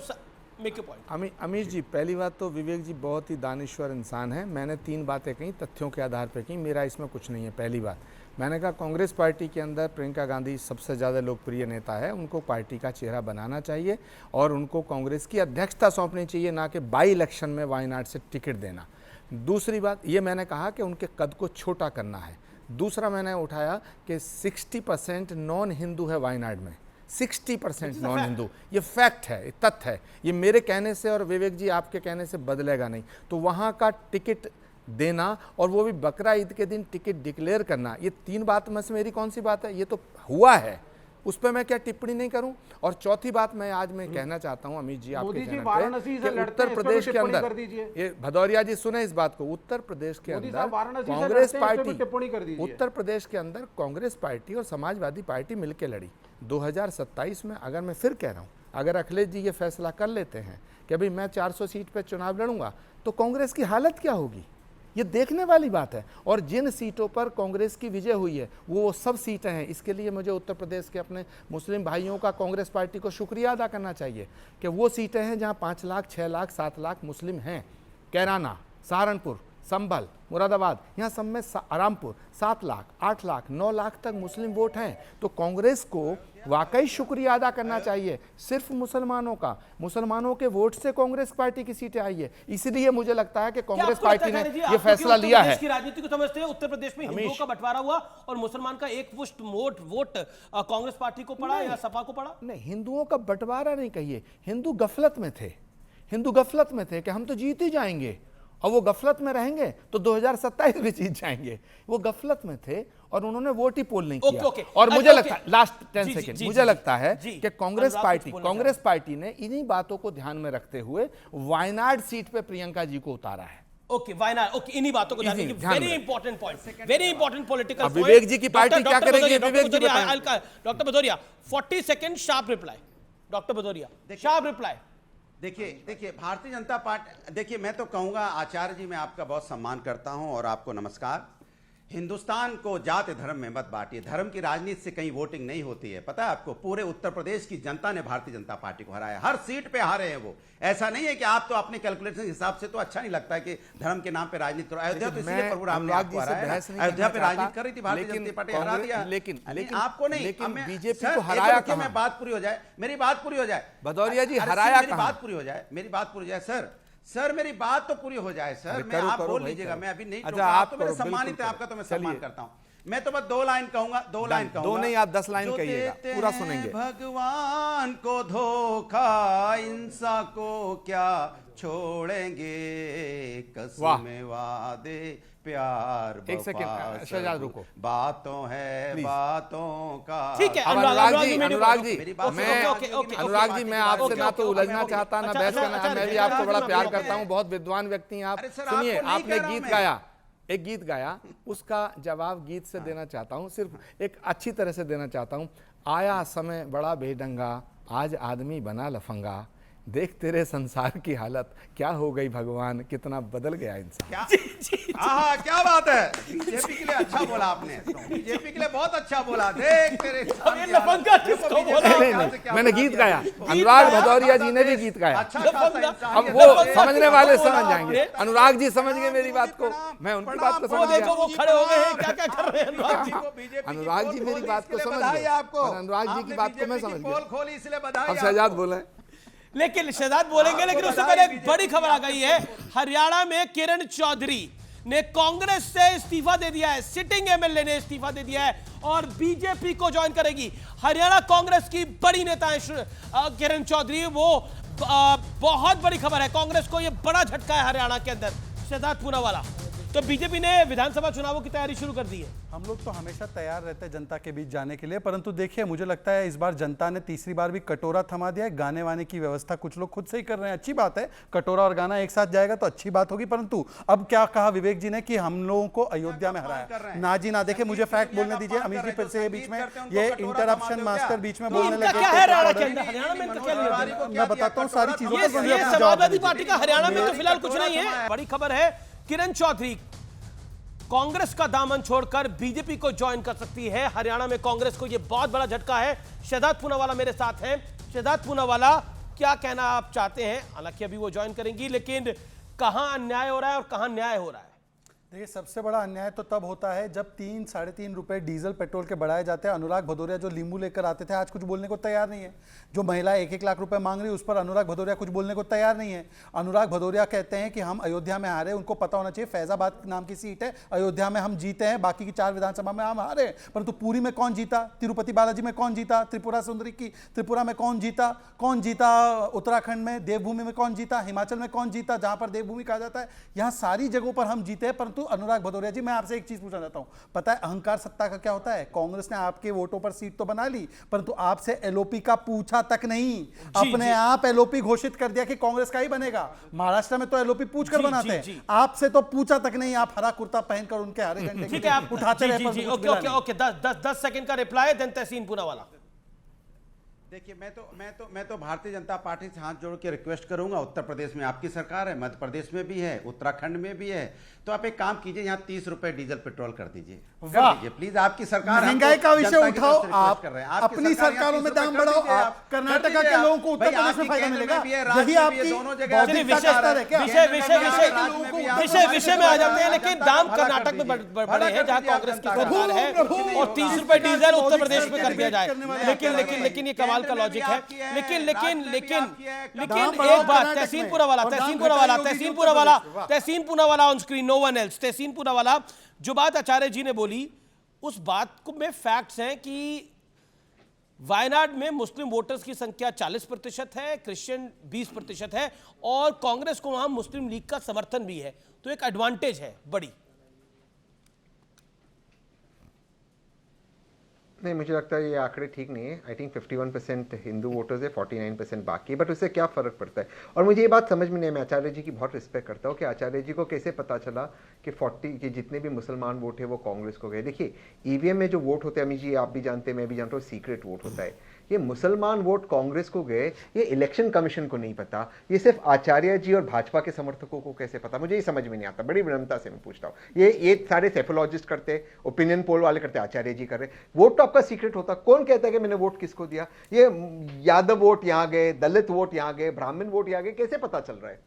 make your point. Amish ji, पहली बात तो विवेक जी बहुत ही दानिश्वर इंसान है। मैंने 3 बातें कही, तथ्यों के आधार पर की, मेरा इसमें कुछ नहीं है। पहली बात, मैंने कहा कांग्रेस पार्टी के अंदर प्रियंका गांधी सबसे ज़्यादा लोकप्रिय नेता है, उनको पार्टी का चेहरा बनाना चाहिए और उनको कांग्रेस की अध्यक्षता सौंपनी चाहिए, ना कि बाई इलेक्शन में वायनाड से टिकट देना। दूसरी बात ये मैंने कहा कि उनके कद को छोटा करना है। दूसरा मैंने उठाया कि 60% नॉन हिंदू है वायनाड में, 60% नॉन हिंदू। ये फैक्ट है, ये तथ्य है। ये मेरे कहने से और विवेक जी आपके कहने से बदलेगा नहीं। तो वहाँ का टिकट देना और वो भी बकरा ईद के दिन टिकट डिक्लेयर करना, ये 3 बात में से मेरी कौन सी बात है? ये तो हुआ है, उस पर मैं क्या टिप्पणी नहीं करूं। और चौथी बात मैं कहना चाहता हूं अमित जी आपके चैनल पे, उत्तर प्रदेश के अंदर, ये भदौरिया जी सुने इस बात को, उत्तर प्रदेश के अंदर कांग्रेस पार्टी, उत्तर प्रदेश के अंदर कांग्रेस पार्टी और समाजवादी पार्टी मिलकर लड़ी 2027 में। अगर मैं फिर कह रहा हूं, अगर अखिलेश जी ये फैसला कर लेते हैं कि अभी मैं 400 सीट पर चुनाव लड़ूंगा, तो कांग्रेस की हालत क्या होगी, ये देखने वाली बात है। और जिन सीटों पर कांग्रेस की विजय हुई है वो सब सीटें हैं। इसके लिए मुझे उत्तर प्रदेश के अपने मुस्लिम भाइयों का कांग्रेस पार्टी को शुक्रिया अदा करना चाहिए कि वो सीटें हैं जहां 5 लाख, 6 लाख, 7 लाख मुस्लिम हैं। कैराना, सहारनपुर, संभल, मुरादाबाद, यहाँ सब में आरामपुर 7 लाख, 8 लाख, 9 लाख तक मुस्लिम वोट हैं। तो कांग्रेस को वाकई शुक्रिया अदा करना चाहिए, सिर्फ मुसलमानों के वोट से कांग्रेस पार्टी की सीटें आई है। इसलिए मुझे लगता है कि कांग्रेस पार्टी ने ये फैसला लिया है। की राजनीति को समझते हैं, उत्तर प्रदेश में हिंदुओं का बंटवारा हुआ और मुसलमान का एक पुष्ट वोट कांग्रेस पार्टी को पड़ा या सपा को पड़ा? नहीं, हिंदुओं का बंटवारा नहीं कहिए, हिंदू गफलत में थे कि हम तो जीत ही जाएंगे, और वो गफलत में रहेंगे तो 2027 भी जीत जाएंगे। वो गफलत में थे और उन्होंने वोट ही पोल नहीं किया। और मुझे लगता है, लास्ट 10 सेकेंड, मुझे लगता है कि कांग्रेस पार्टी ने इन्हीं बातों को ध्यान में रखते हुए वायनाड सीट पे प्रियंका जी को उतारा है। ओके, वायनाड, ओके, इन्हीं बातों को ध्यान में, very important point, very important political point. Vivek ji की पार्टी क्या करेगी? Doctor Bhadauria, 40 second sharp reply. Doctor Bhadauria, sharp reply. देखिए भारतीय जनता पार्टी, देखिए मैं तो कहूंगा आचार्य जी, मैं आपका बहुत सम्मान करता हूं और आपको नमस्कार। हिंदुस्तान को जाति धर्म में मत बांटिए, धर्म की राजनीति से कहीं वोटिंग नहीं होती है। पता है आपको, पूरे उत्तर प्रदेश की जनता ने भारतीय जनता पार्टी को हराया, हर सीट पे हारे हैं वो। ऐसा नहीं है कि आप तो अपने कैलकुलेशन के हिसाब से तो अच्छा नहीं लगता है कि धर्म के नाम पे राजनीति करो। अयोध्या तो इसलिए प्रभु राम ने आपको हराया, अयोध्या पे राजनीति कर रही थी भारतीय जनता पार्टी, हरा दिया। लेकिन आपको नहीं, बीजेपी को हराया कहां? मैं बात पूरी हो जाए, मेरी बात पूरी हो जाए, भदौरिया जी हराया कहां? मेरी बात पूरी हो जाए सर। सर मेरी बात तो पूरी हो जाए सर। मैं आप बोल लीजिएगा, मैं अभी नहीं। अच्छा आप तो मेरे सम्मानित है आपका, तो मैं सम्मान करता हूं। मैं तो बस 2 लाइन कहूंगा, 2 लाइन कहूंगा। 2 नहीं, आप 10 लाइन कहिएगा, पूरा सुनेंगे। भगवान को धोखा, इंसान को क्या छोड़ेंगे, कसम वादे प्यार। एक सेकंड शहजाद रुको, बातों है बातों का। ठीक है अनुराग जी, अनुराग जी मैं आपसे ना तो उलझना चाहता ना बहस करना, मैं भी आपको बड़ा प्यार करता हूँ, बहुत विद्वान व्यक्ति हैं आप। सुनिए, आपने गीत गाया, एक गीत गाया, उसका जवाब गीत से देना चाहता हूं, सिर्फ एक अच्छी तरह से देना चाहता हूं। आया समय बड़ा बेढंगा, आज आदमी बना लफंगा, देख तेरे संसार की हालत, क्या हो गई भगवान, कितना बदल गया इंसान। क्या बात है, बीजेपी के लिए अच्छा बोला आपने, बीजेपी के लिए बहुत अच्छा बोला। देख तेरे लफंगा किसको बोला? नहीं, मैंने गीत गाया, अनुराग भदौरिया जी ने भी गीत गाया। अब वो समझने वाले समझ जाएंगे। अनुराग जी समझ गए मेरी बात को, मैं उनकी बात को समझ गया। वो खड़े हो गए हैं, क्या कर रहे हैं अनुराग जी? अनुराग जी मेरी बात को समझ गए, अनुराग जी की बात को मैं समझ गया। अब शहजाद बोले। लेकिन शहजाद बोलेंगे, लेकिन उससे पहले एक बड़ी खबर आ गई है। हरियाणा में किरण चौधरी ने कांग्रेस से इस्तीफा दे दिया है, सिटिंग एमएलए ने इस्तीफा दे दिया है और बीजेपी को ज्वाइन करेगी। हरियाणा कांग्रेस की बड़ी नेता है किरण चौधरी, वो बहुत बड़ी खबर है। कांग्रेस को यह बड़ा झटका है हरियाणा के अंदर। शहजाद पूनावाला, तो बीजेपी ने विधानसभा चुनावों की तैयारी शुरू कर दी है। हम लोग तो हमेशा तैयार रहते हैं जनता के बीच जाने के लिए, परंतु देखिए मुझे लगता है इस बार जनता ने तीसरी बार भी कटोरा थमा दिया है। गाने वाने की व्यवस्था कुछ लोग खुद से ही कर रहे हैं, अच्छी बात है, कटोरा और गाना एक साथ जाएगा तो अच्छी बात होगी। परंतु अब क्या कहा विवेक जी ने कि हम लोगों को अयोध्या में हराया। ना जी ना, देखिए मुझे फैक्ट बोलने दीजिए। अमित जी फिर से बीच में ये इंटरप्शन मास्टर बीच में बोलने लगे। मैं बताता हूँ सारी चीजों को। समाजवादी पार्टी का हरियाणा में तो फिलहाल कुछ नहीं है। बड़ी खबर है, किरण चौधरी कांग्रेस का दामन छोड़कर बीजेपी को ज्वाइन कर सकती है। हरियाणा में कांग्रेस को यह बहुत बड़ा झटका है। शहजाद पूनावाला मेरे साथ हैं। शहजाद पूनावाला, क्या कहना आप चाहते हैं? हालांकि अभी वो ज्वाइन करेंगी, लेकिन कहां अन्याय हो रहा है और कहां न्याय हो रहा है? देखिए सबसे बड़ा अन्याय तो तब होता है जब 3-3.5 रुपए डीजल पेट्रोल के बढ़ाए जाते हैं। अनुराग भदौरिया जो लींबू लेकर आते थे आज कुछ बोलने को तैयार नहीं है। जो महिला 1-1 लाख रुपए मांग रही है उस पर अनुराग भदौरिया कुछ बोलने को तैयार नहीं है। अनुराग भदौरिया कहते हैं कि हम अयोध्या में हारे, उनको पता होना चाहिए फैजाबाद नाम की सीट है, अयोध्या में हम जीते हैं, बाकी की 4 विधानसभा में हम हारे, परंतु पुरी में कौन जीता, तिरुपति बालाजी में कौन जीता, त्रिपुरा सुंदरी की त्रिपुरा में कौन जीता, उत्तराखंड में देवभूमि में कौन जीता, हिमाचल में कौन जीता जहां पर देवभूमि कहा जाता है, यहाँ सारी जगहों पर हम जीते हैं। परंतु अनुराग भदौरिया जी, मैं आपसे एक चीज पूछना चाहता हूं, पता है अहंकार सत्ता का क्या होता है? कांग्रेस ने आपके वोटों पर सीट तो बना ली, परंतु आपसे एलओपी का पूछा तक नहीं, अपने आप एलओपी घोषित कर दिया कि कांग्रेस का ही बनेगा। महाराष्ट्र में तो एलओपी पूछकर बनाते हैं, आपसे तो पूछा तक नहीं, आप हरा कुर्ता पहनकर उनके हरे झंडे ठीक है, आप उठाते रहे। ओके 10 सेकंड का रिप्लाई, देन तहसीन पूनावाला। देखिए मैं तो भारतीय जनता पार्टी से हाथ जोड़ के रिक्वेस्ट करूंगा। उत्तर प्रदेश में आपकी सरकार है, मध्य प्रदेश में भी है, उत्तराखंड में भी है, तो आप एक काम कीजिए, यहाँ 30 रुपए डीजल पेट्रोल कर दीजिए प्लीज। आपकी सरकार, महंगाई का विषय उठाओ, आप अपनी सरकारों में दाम बढ़ाओ, आप कर्नाटक के लोगों को उत्तर प्रदेश में फायदा मिलेगा। यही आपकी विषय में आ जाते हैं, लेकिन दाम कर्नाटक में बढ़े हैं जहां कांग्रेस की सरकार है, और 30 रुपए डीजल उत्तर प्रदेश में कर दिया जाए। लेकिन ये कमाल का लॉजिक है। लेकिन एक बात, Tehseen Poonawalla on screen, no one else. Tehseen Poonawalla, जो बात आचार्य जी ने बोली उस बात को में फैक्ट्स हैं कि वायनाड में मुस्लिम वोटर्स की संख्या 40% है, क्रिश्चियन 20% है, और कांग्रेस को वहां मुस्लिम लीग का समर्थन भी है, तो एक एडवांटेज है बड़ी। नहीं, मुझे लगता है ये आंकड़े ठीक नहीं है। आई थिंक 51% हिंदू वोटर्स है, 49% बाकी, बट उससे क्या फ़र्क पड़ता है? और मुझे ये बात समझ में नहीं, मैं आचार्य जी की बहुत रिस्पेक्ट करता हूँ कि आचार्य जी को कैसे पता चला कि 40 के जितने भी मुसलमान वोट है वो कांग्रेस को गए। देखिए ईवीएम में जो वोट होते हैं, अमित जी आप भी जानते हैं, मैं भी जानता हूँ, सीक्रेट वोट होता है। ये मुसलमान वोट कांग्रेस को गए, ये इलेक्शन कमीशन को नहीं पता, ये सिर्फ आचार्य जी और भाजपा के समर्थकों को कैसे पता? मुझे ये समझ में नहीं आता, बड़ी विनम्रता से मैं पूछता हूँ। ये सारे सेफोलॉजिस्ट करते, ओपिनियन पोल वाले करते, आचार्य जी कर रहे। वोट तो आपका सीक्रेट होता, कौन कहता है कि मैंने वोट किसको दिया? ये यादव वोट यहाँ गए, दलित वोट यहाँ गए, ब्राह्मण वोट यहाँ गए, कैसे पता चल रहा है?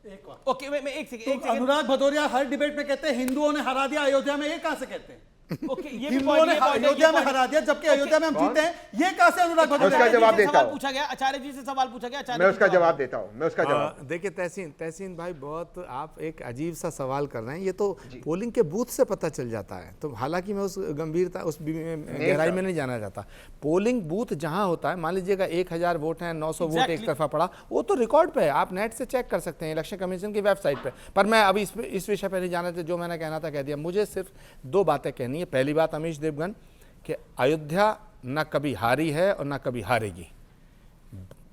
ओके, मैं एक सेकंड। अनुराग भदौरिया हर डिबेट में कहते हैं हिंदुओं ने हरा दिया अयोध्या में, ये कहां से कहते हैं? ओके, ये कि भी उन्होंने point है, अयोध्या ये में point हरा दिया जबकि अयोध्या में हम कौन? जीते हैं, ये कहां से अनुराग मैं उसका भदौरिया? जवाब देता सवाल हूं। पूछा गया, आचार्य जी से सवाल पूछा गया, आचार्य मैं जी उसका जवाब जवाब देता हूँ, मैं उसका जवाब। देखिए तहसीन भाई, बहुत आप एक अजीब सा सवाल कर रहे हैं। ये तो पोलिंग के बूथ से पता चल जाता है। तो हालांकि मैं उस गंभीरता, उस गहराई में नहीं जाना चाहता। पोलिंग बूथ जहां होता है, मान लीजिएगा 1000 वोट हैं, 900 वोट एक तरफा पड़ा, वो तो रिकॉर्ड पे है, आप नेट से चेक कर सकते हैं, इलेक्शन कमीशन की वेबसाइट पे। पर मैं अभी इस विषय पर नहीं जाना था, जो मैंने कहना था कह दिया। मुझे सिर्फ 2 बातें कहनी है। पहली बात अमीश देवगन, कि अयोध्या न कभी हारी है और न कभी हारेगी।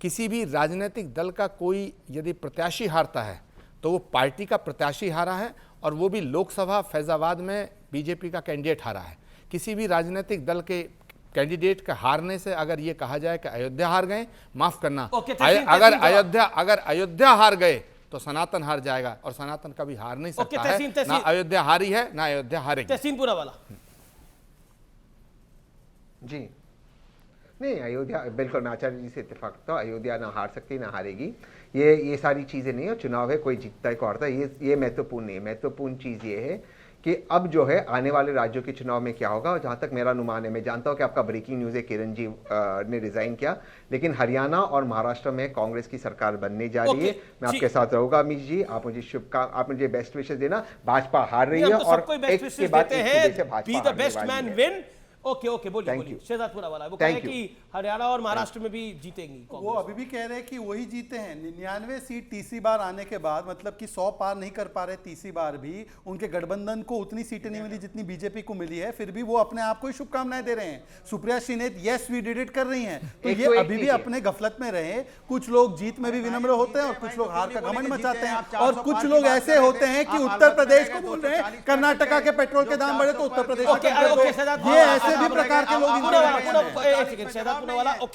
किसी भी राजनीतिक दल का कोई यदि प्रत्याशी हारता है तो वो पार्टी का प्रत्याशी हारा है, और वो भी लोकसभा फैजाबाद में बीजेपी का कैंडिडेट हारा है। किसी भी राजनीतिक दल के कैंडिडेट का हारने से अगर ये कहा जाए कि अयोध्या हार गए, माफ करना, अगर अयोध्या हार गए तो सनातन हार जाएगा, और सनातन कभी हार नहीं सकता है। ना अयोध्या हारी है, ना अयोध्या हारेगी। तहसीनपुरा वाला जी नहीं, अयोध्या बिल्कुल, मैं आचार्य जी से इत्तेफाक था, अयोध्या ना हार सकती ना हारेगी। ये सारी चीज़ें नहीं है। चुनाव है, कोई जीतता है कोई हारता है, ये महत्वपूर्ण नहीं है। महत्वपूर्ण चीज़ ये है कि अब जो है आने वाले राज्यों के चुनाव में क्या होगा। जहाँ तक मेरा अनुमान है, मैं जानता हूँ कि आपका ब्रेकिंग न्यूज़ है, किरण जी ने रिजाइन किया, लेकिन हरियाणा और महाराष्ट्र में कांग्रेस की सरकार बनने जा रही है। मैं आपके साथ रहूंगा अमीश जी, आप मुझे बेस्ट विशेष देना। भाजपा हार रही है और एक के बाद एक से भाजपा। ओके, बोलिए शहजादपुरा वाला, वो कहे कि हरियाणा और महाराष्ट्र में भी जीतेंगी। वो अभी भी कह रहे हैं कि वही जीते हैं। 99 सीट तीसरी बार आने के बाद, मतलब कि 100 पार नहीं कर पा रहे तीसरी बार भी। उनके गठबंधन को उतनी सीटें नहीं मिली जितनी बीजेपी को मिली है, फिर भी वो अपने आप को ही शुभकामनाएं दे रहे हैं। Supriya Shrinate yes we did it कर रही हैं। तो ये अभी भी अपने गफलत में रहे। कुछ लोग जीत में भी विनम्र होते हैं और कुछ लोग हार का घमंड मचाते हैं, और कुछ लोग ऐसे होते हैं कि उत्तर प्रदेश को बोल रहे हैं कर्नाटका के पेट्रोल के दाम बढ़े तो उत्तर प्रदेश, ये ऐसे भी प्रकार के लोग।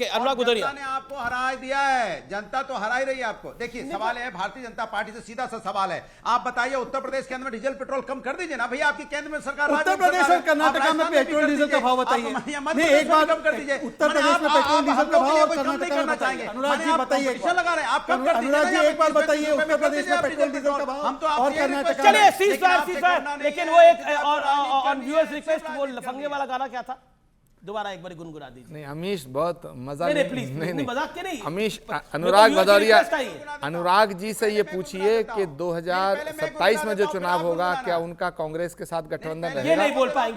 अनुराग भदौरिया ने आपको हरा दिया है, जनता तो हरा ही रही है आपको। देखिए सवाल है भारतीय जनता पार्टी से सीधा सा सवाल है, आप बताइए उत्तर प्रदेश के अंदर में डीजल पेट्रोल कम कर दीजिए ना भैया। आपकी केंद्र में सरकार, उत्तर प्रदेश और कर्नाटका में पेट्रोल डीजल का भाव बताइए। नहीं, एक बार कम कर दीजिए। उत्तर प्रदेश में पेट्रोल डीजल का भाव और कर्नाटका में बताइए। अनुराग जी बताइए, लगा रहे हैं आप कम कर दीजिए। अनुराग जी एक बार बताइए उत्तर प्रदेश में पेट्रोल डीजल का भाव हम तो और कर्नाटका। चलिए सीज़फायर, लेकिन वो एक ऑन व्यूअर्स रिक्वेस्ट, वो लफंगे वाला गाना क्या था, दोबारा एक बार गुनगुना दीजिए। नहीं अमीश, बहुत मजा प्लीज, मजाक के नहीं अमीश, अनुराग भदौरिया, अनुराग जी से ये पूछिए कि 2027 में जो चुनाव होगा क्या उनका कांग्रेस के साथ गठबंधन रहेगा? ये नहीं बोल पाएंगे।